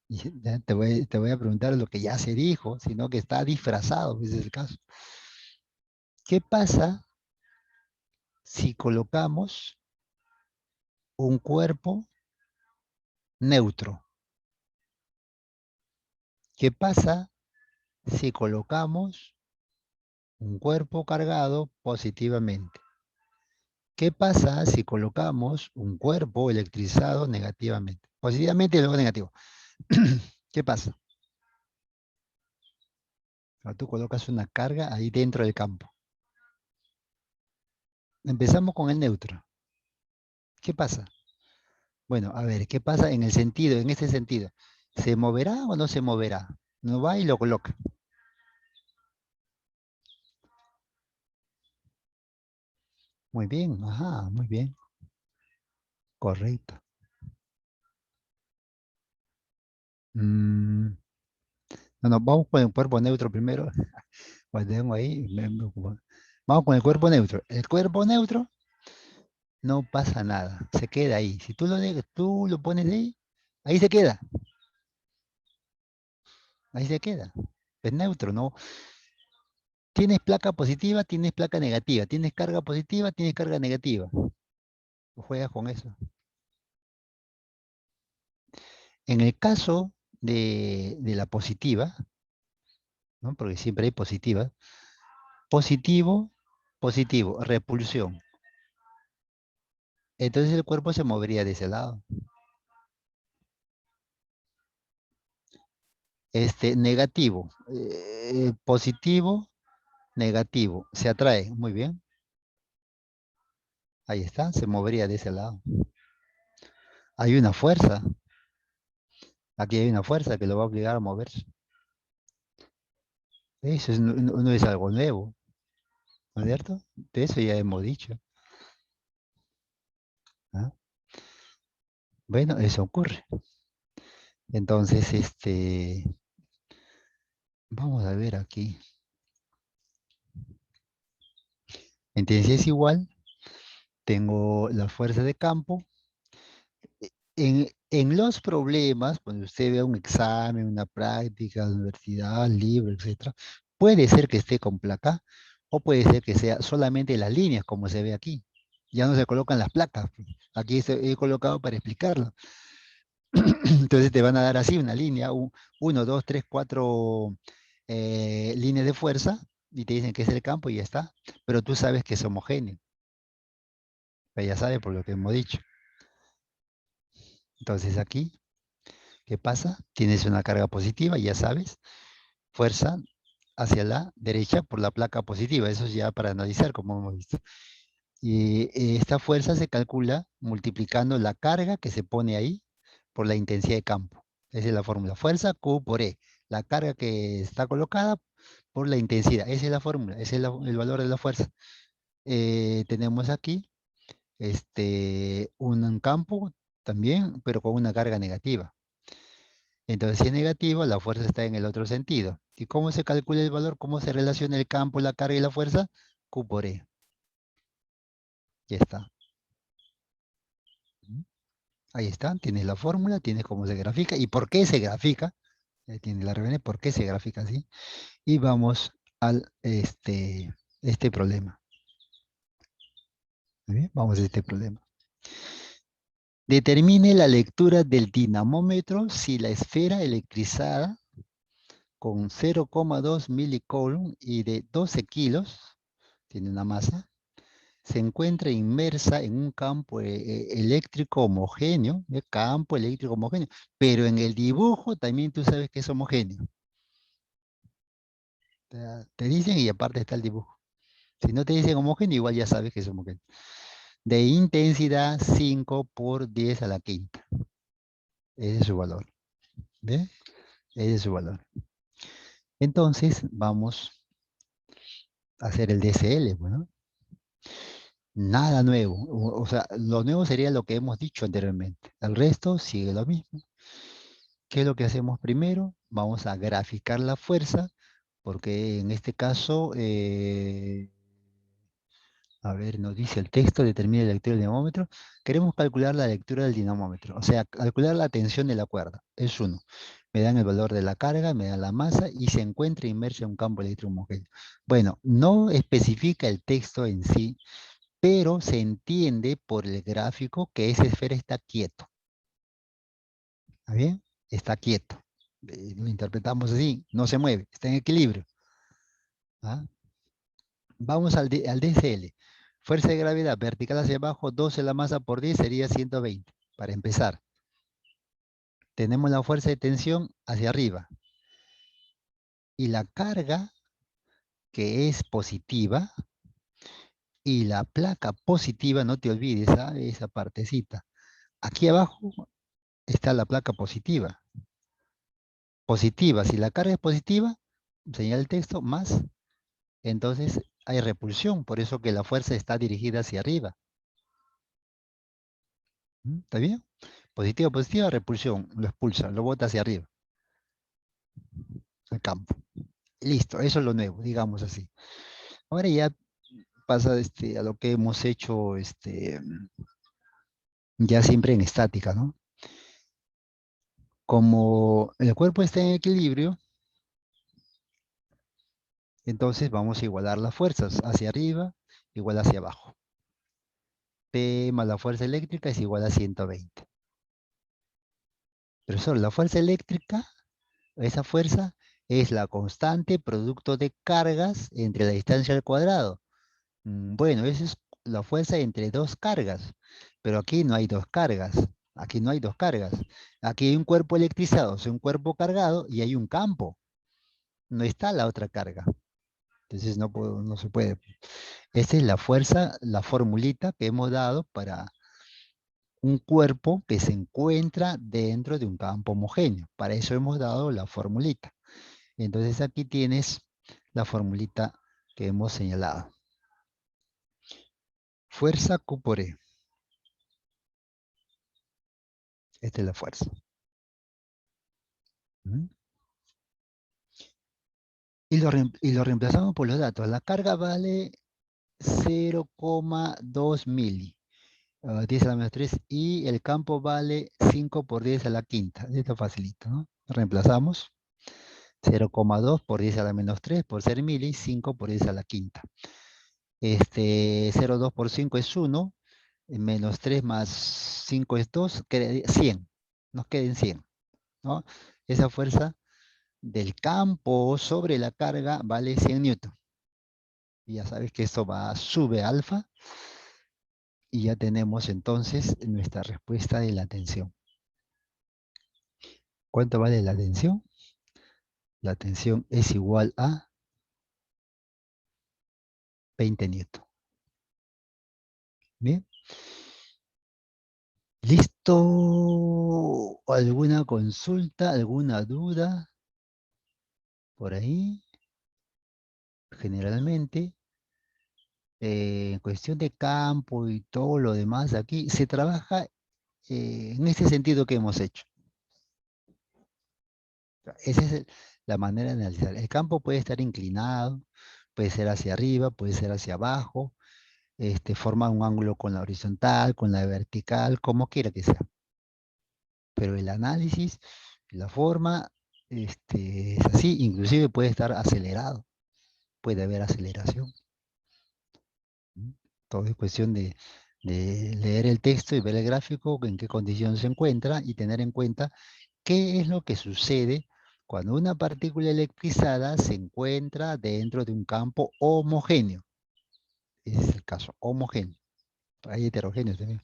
Y ya te voy a preguntar lo que ya se dijo, sino que está disfrazado, ese es el caso. ¿Qué pasa si colocamos un cuerpo neutro? ¿Qué pasa si colocamos un cuerpo cargado positivamente? ¿Qué pasa si colocamos un cuerpo electrizado negativamente? Positivamente y luego negativo. ¿Qué pasa? Cuando tú colocas una carga ahí dentro del campo. Empezamos con el neutro. ¿Qué pasa? Bueno, a ver, ¿qué pasa en el sentido, en este sentido? ¿Se moverá o no se moverá? No va y lo coloca. Muy bien, ajá, muy bien. Correcto. Mm, no, no, vamos con el cuerpo neutro primero. Pues tengo ahí. Vamos con el cuerpo neutro. El cuerpo neutro no pasa nada, se queda ahí. Si tú lo pones ahí, ahí se queda. Ahí se queda. Es neutro, ¿no? Tienes placa positiva, tienes placa negativa. Tienes carga positiva, tienes carga negativa. Juegas con eso. En el caso de la positiva, ¿no? Porque siempre hay positiva. Positivo, positivo, repulsión. Entonces el cuerpo se movería de ese lado. Negativo, positivo, negativo. Se atrae, muy bien. Ahí está, se movería de ese lado. Hay una fuerza. Aquí hay una fuerza que lo va a obligar a moverse. Eso no es algo nuevo, ¿no es cierto? De eso ya hemos dicho. ¿Ah? Bueno, eso ocurre. Entonces, vamos a ver aquí. Intensidad es igual. Tengo la fuerza de campo. En los problemas, cuando usted vea un examen, una práctica, universidad, libro, etcétera, puede ser que esté con placa o puede ser que sea solamente las líneas, como se ve aquí. Ya no se colocan las placas, pues. Aquí he colocado para explicarlo. Entonces te van a dar así una línea, uno, dos, tres, cuatro líneas de fuerza y te dicen que es el campo y ya está. Pero tú sabes que es homogéneo. Pues ya sabes por lo que hemos dicho. Entonces aquí, ¿qué pasa? Tienes una carga positiva, ya sabes, fuerza hacia la derecha por la placa positiva. Eso es ya para analizar, como hemos visto. Y esta fuerza se calcula multiplicando la carga que se pone ahí por la intensidad de campo. Esa es la fórmula. Fuerza Q por E. La carga que está colocada por la intensidad. Esa es la fórmula. Ese es el valor de la fuerza. Tenemos aquí un campo también, pero con una carga negativa. Entonces, si es negativa, la fuerza está en el otro sentido. ¿Y cómo se calcula el valor? ¿Cómo se relaciona el campo, la carga y la fuerza? Q por E. Ya está. ¿Mm? Ahí está, tienes la fórmula, tienes cómo se grafica y por qué se grafica. Tiene la reverencia, por qué se grafica así. Y vamos al este problema. ¿Muy bien? Vamos a este problema. Determine la lectura del dinamómetro si la esfera electrizada con 0,2 milicoulomb y de 12 kilos, tiene una masa, se encuentra inmersa en un campo eléctrico homogéneo, campo eléctrico homogéneo, pero en el dibujo también tú sabes que es homogéneo. Te dicen y aparte está el dibujo. Si no te dicen homogéneo, igual ya sabes que es homogéneo. De intensidad 5 por 10 a la quinta. Ese es su valor. ¿Ve? Ese es su valor. Entonces, vamos a hacer el DSL, bueno. Nada nuevo. O sea, lo nuevo sería lo que hemos dicho anteriormente. El resto sigue lo mismo. ¿Qué es lo que hacemos primero? Vamos a graficar la fuerza, porque en este caso, a ver, nos dice el texto, determina la lectura del dinamómetro. Queremos calcular la lectura del dinamómetro, o sea, calcular la tensión de la cuerda. Es uno. Me dan el valor de la carga, me dan la masa y se encuentra inmerso en un campo eléctrico homogéneo. Bueno, no especifica el texto en sí, pero se entiende por el gráfico que esa esfera está quieto. ¿Está bien? Está quieto. Lo interpretamos así, no se mueve, está en equilibrio. ¿Ah? Vamos al DCL. Fuerza de gravedad vertical hacia abajo, 12 la masa por 10 sería 120. Para empezar, tenemos la fuerza de tensión hacia arriba. Y la carga, que es positiva, y la placa positiva, no te olvides, esa partecita. Aquí abajo está la placa positiva. Positiva, si la carga es positiva, señala el texto, más, entonces hay repulsión, por eso que la fuerza está dirigida hacia arriba. ¿Está bien? Positiva, positiva, repulsión, lo expulsa, lo bota hacia arriba, al campo. Listo, eso es lo nuevo, digamos así. Ahora ya pasa a lo que hemos hecho ya siempre en estática, ¿no? Como el cuerpo está en equilibrio, entonces vamos a igualar las fuerzas hacia arriba, igual hacia abajo. P más la fuerza eléctrica es igual a 120. Pero solo la fuerza eléctrica Esa fuerza es la constante producto de cargas entre la distancia al cuadrado. Bueno, esa es la fuerza entre dos cargas, pero aquí no hay dos cargas. Aquí no hay dos cargas. Aquí hay un cuerpo electrizado, o sea, un cuerpo cargado y hay un campo. No está la otra carga. Entonces no se puede. Esta es la fuerza, la formulita que hemos dado para un cuerpo que se encuentra dentro de un campo homogéneo. Para eso hemos dado la formulita. Entonces aquí tienes la formulita que hemos señalado. Fuerza Q por E. Esta es la fuerza. ¿Mm? Y lo reemplazamos por los datos. La carga vale 0,2 mili. 10 a la menos 3 y el campo vale 5 por 10 a la quinta. Esto facilito, ¿no? Reemplazamos 0,2 por 10 a la menos 3 por ser mili, 5 por 10 a la quinta. 0,2 por 5 es 1, menos 3 más 5 es 2, queda 100. Nos queden 100, ¿no? Esa fuerza del campo sobre la carga vale 100 newton. Y ya sabes que esto sube alfa y ya tenemos entonces nuestra respuesta de la tensión. ¿Cuánto vale la tensión? La tensión es igual a 20 newton. Bien. ¿Listo? ¿Alguna consulta? ¿Alguna duda? Por ahí, generalmente, en cuestión de campo y todo lo demás, aquí se trabaja en este sentido que hemos hecho. Esa es la manera de analizar. El campo puede estar inclinado, puede ser hacia arriba, puede ser hacia abajo, forma un ángulo con la horizontal, con la vertical, como quiera que sea. Pero el análisis, la forma, es así, inclusive puede estar acelerado, puede haber aceleración. ¿Mm? Todo es cuestión de leer el texto y ver el gráfico, en qué condición se encuentra y tener en cuenta qué es lo que sucede cuando una partícula electrizada se encuentra dentro de un campo homogéneo. Ese es el caso, homogéneo. Hay heterogéneos también,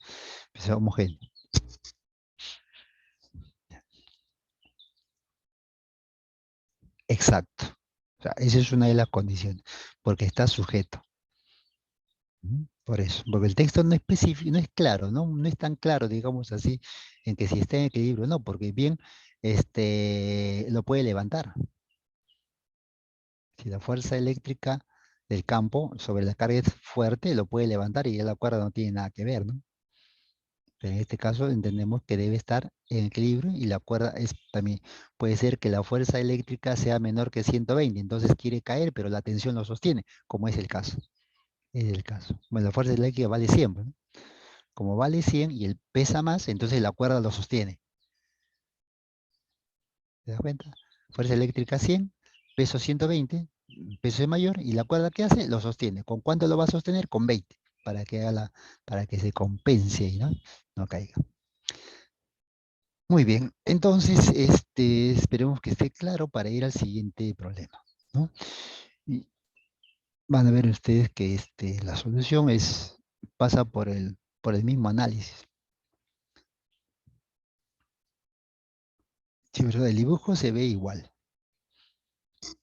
pero es homogéneo. Exacto. O sea, esa es una de las condiciones, porque está sujeto. Por eso, porque el texto no es específico, no es claro, ¿no? No es tan claro, digamos así, en que si está en equilibrio, no, porque bien, lo puede levantar. Si la fuerza eléctrica del campo sobre la carga es fuerte, lo puede levantar y ya la cuerda no tiene nada que ver, ¿no? Pero en este caso entendemos que debe estar en equilibrio y la cuerda es también, puede ser que la fuerza eléctrica sea menor que 120, entonces quiere caer, pero la tensión lo sostiene, como es el caso. Es el caso. Bueno, la fuerza eléctrica vale 100, ¿no? Como vale 100 y él pesa más, entonces la cuerda lo sostiene. ¿Te das cuenta? Fuerza eléctrica 100, peso 120, peso es mayor y la cuerda que hace lo sostiene. ¿Con cuánto lo va a sostener? Con 20, para que se compense y no caiga. Muy bien, entonces esperemos que esté claro para ir al siguiente problema, ¿no? Y van a ver ustedes que la solución pasa por el mismo análisis. Sí, pero el dibujo se ve igual,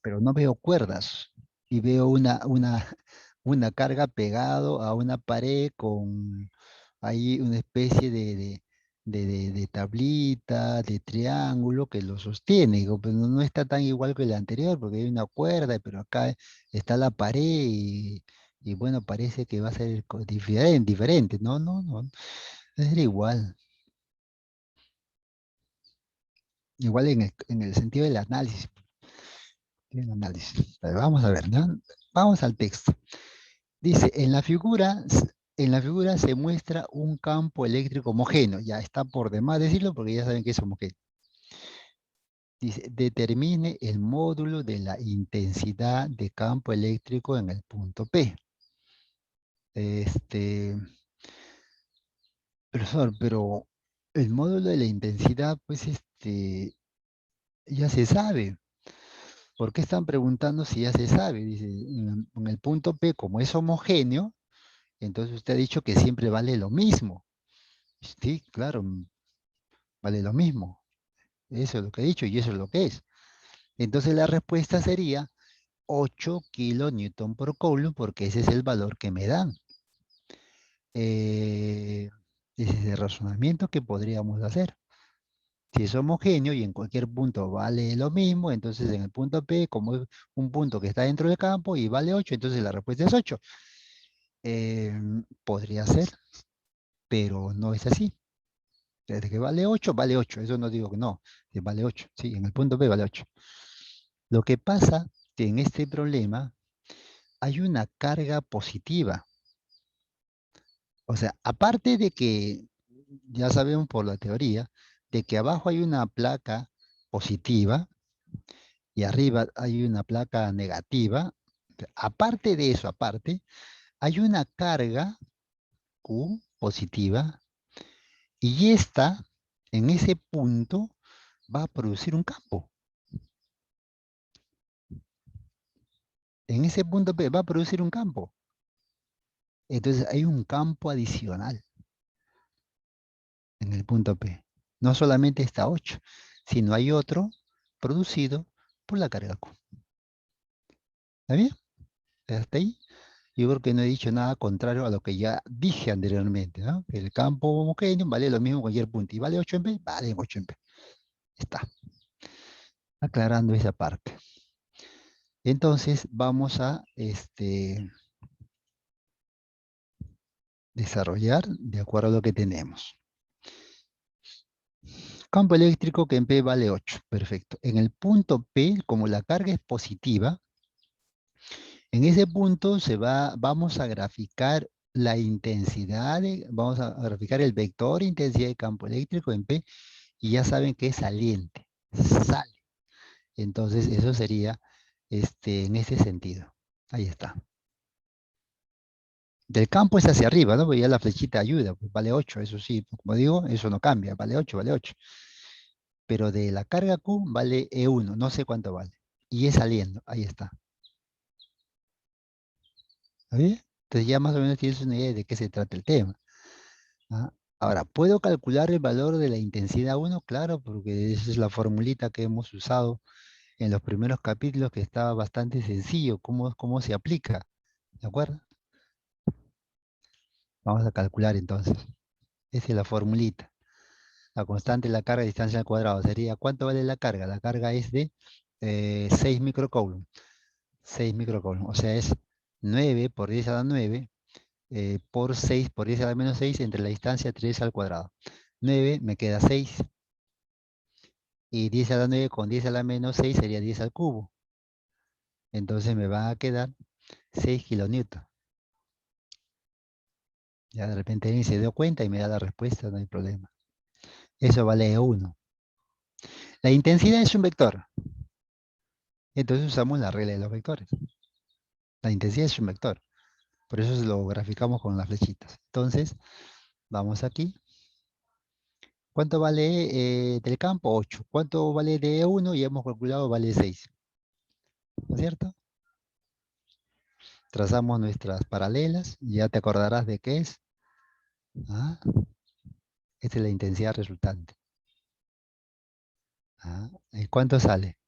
pero no veo cuerdas y veo una carga pegado a una pared con ahí una especie de tablita, de triángulo que lo sostiene. Digo, pero no está tan igual que el anterior porque hay una cuerda, pero acá está la pared y bueno, parece que va a ser diferente. No, no, no, es igual. Igual en el sentido del análisis. El análisis. A ver, vamos a ver, ¿no? Vamos al texto. Dice, en la figura se muestra un campo eléctrico homogéneo. Ya está por demás decirlo porque ya saben que es homogéneo. Dice, determine el módulo de la intensidad de campo eléctrico en el punto P. Este, profesor, pero el módulo de la intensidad, pues Ya se sabe. ¿Por qué están preguntando si ya se sabe? Dice, en el punto P, como es homogéneo, entonces usted ha dicho que siempre vale lo mismo. Sí, claro, vale lo mismo. Eso es lo que he dicho y eso es lo que es. Entonces la respuesta sería 8 kilonewton por coulomb, porque ese es el valor que me dan. Eh, ese es el razonamiento que podríamos hacer. Si es homogéneo y en cualquier punto vale lo mismo, entonces en el punto P, como es un punto que está dentro del campo y vale 8, entonces la respuesta es 8. Eh, Podría ser, pero no es así. Desde que vale 8, vale 8. Eso no digo que no, que vale 8. Sí, en el punto P vale 8. Lo que pasa que en este problema hay una carga positiva. O sea, aparte de que ya sabemos por la teoría de que abajo hay una placa positiva y arriba hay una placa negativa, aparte de eso, aparte, hay una carga Q positiva y esta, en ese punto, va a producir un campo. En ese punto P va a producir un campo. Entonces hay un campo adicional en el punto P. No solamente está 8, sino hay otro producido por la carga Q. ¿Está bien? Hasta ahí. Yo creo que no he dicho nada contrario a lo que ya dije anteriormente, ¿no? El campo homogéneo vale lo mismo en cualquier punto. ¿Y vale 8 en P? Vale 8 en P. Está. Aclarando esa parte. Entonces vamos a desarrollar de acuerdo a lo que tenemos. Campo eléctrico que en P vale 8. Perfecto. En el punto P, como la carga es positiva, en ese punto vamos a graficar la intensidad, vamos a graficar el vector intensidad de campo eléctrico en P y ya saben que es saliente, sale. Entonces eso sería en ese sentido. Ahí está. Del campo es hacia arriba, ¿no? Porque ya la flechita ayuda, pues vale 8, eso sí, como digo, eso no cambia, vale 8, vale 8. Pero de la carga Q vale E1, no sé cuánto vale. Y es saliendo, ahí está. ¿Está bien? Entonces ya más o menos tienes una idea de qué se trata el tema. ¿Ah? Ahora, ¿puedo calcular el valor de la intensidad 1? Claro, porque esa es la formulita que hemos usado en los primeros capítulos, que estaba bastante sencillo, cómo se aplica. ¿De acuerdo? Vamos a calcular entonces. Esa es la formulita. La constante de la carga de distancia al cuadrado sería, ¿cuánto vale la carga? La carga es de 6 microcoulomb. 6 microcoulomb. O sea, es 9 por 10 a la 9 por 6 por 10 a la menos 6 entre la distancia 3 al cuadrado. 9 me queda 6. Y 10 a la 9 con 10 a la menos 6 sería 10 al cubo. Entonces me va a quedar 6 kilonewton. Ya de repente alguien se dio cuenta y me da la respuesta, no hay problema. Eso vale 1. La intensidad es un vector. Entonces usamos la regla de los vectores. La intensidad es un vector. Por eso lo graficamos con las flechitas. Entonces, vamos aquí. ¿Cuánto vale del campo? 8. ¿Cuánto vale de 1? Ya hemos calculado, vale 6. ¿No es cierto? Trazamos nuestras paralelas. Ya te acordarás de qué es. ¿Ah? Esta es la intensidad resultante. ¿Ah? ¿Y cuánto sale?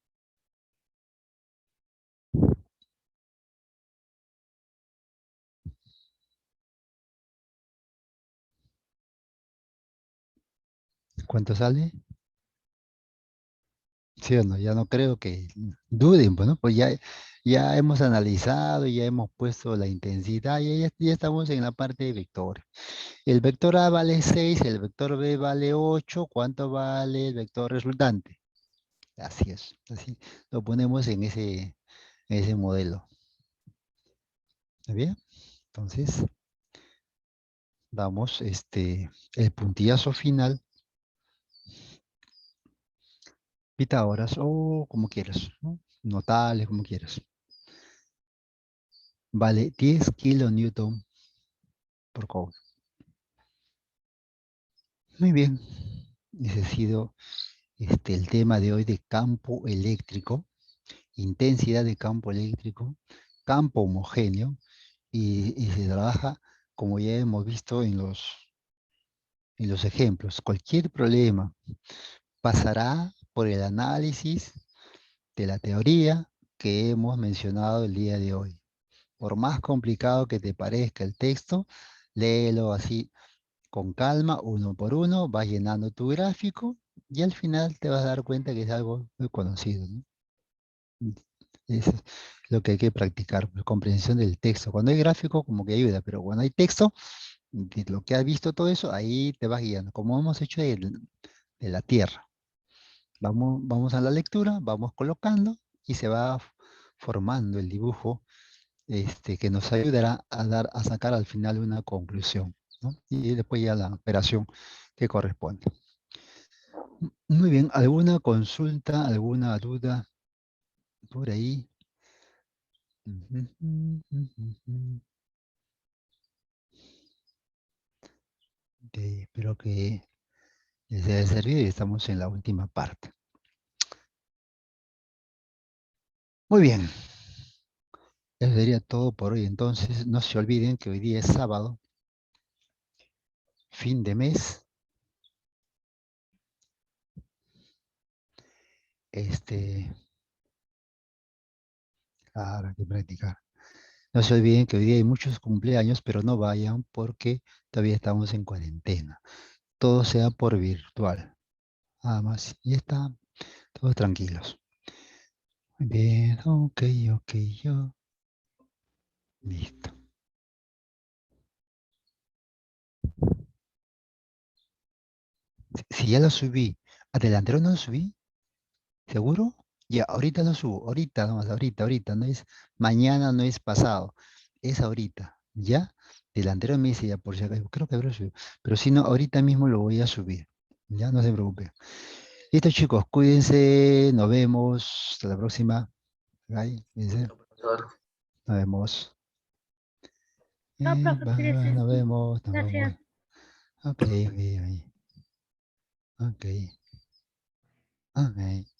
¿Cuánto sale? Sí o no, ya no creo que duden, pues, ¿no? Pues ya hemos analizado, ya hemos puesto la intensidad, ya estamos en la parte de vectores. El vector A vale 6, el vector B vale 8. ¿Cuánto vale el vector resultante? Así es, así lo ponemos en ese modelo. ¿Está bien? Entonces, damos el puntillazo final, Pitágoras, o como quieras, ¿no? Notales, como quieras. Vale 10 kilonewton por coulomb. Muy bien, ese ha sido el tema de hoy de campo eléctrico, intensidad de campo eléctrico, campo homogéneo, y se trabaja, como ya hemos visto en los ejemplos. Cualquier problema pasará por el análisis de la teoría que hemos mencionado el día de hoy. Por más complicado que te parezca el texto, léelo así con calma, uno por uno, vas llenando tu gráfico y al final te vas a dar cuenta que es algo muy conocido, ¿no? Eso es lo que hay que practicar, pues, comprensión del texto. Cuando hay gráfico, como que ayuda, pero cuando hay texto, de lo que has visto todo eso, ahí te vas guiando, como hemos hecho de la Tierra. Vamos a la lectura, vamos colocando y se va formando el dibujo, que nos ayudará a sacar al final una conclusión, ¿no? Y después ya la operación que corresponde. Muy bien, ¿alguna consulta, alguna duda por ahí? Ok, espero que les haya servido y estamos en la última parte. Muy bien, eso sería todo por hoy. Entonces, no se olviden que hoy día es sábado, fin de mes. Habrá que practicar. No se olviden que hoy día hay muchos cumpleaños, pero no vayan porque todavía estamos en cuarentena. Todo sea por virtual. Nada más. Y está, todos tranquilos. Muy bien, ok, ok, yo. Listo. Si ya lo subí, ¿adelantero no lo subí? ¿Seguro? Ya, ahorita lo subo, ahorita, nomás, ahorita, no es mañana, no es pasado, es ahorita, ¿ya? Delantero me dice ya por si acaso, creo que habrá subido, pero si no, ahorita mismo lo voy a subir, ya, no se preocupen. Listo chicos, cuídense, nos vemos, hasta la próxima, bye, cuídense, Listo, profesor. nos vemos. No, profe, Bye, cuídese. nos vemos, Gracias. ok, ok, ok, ok.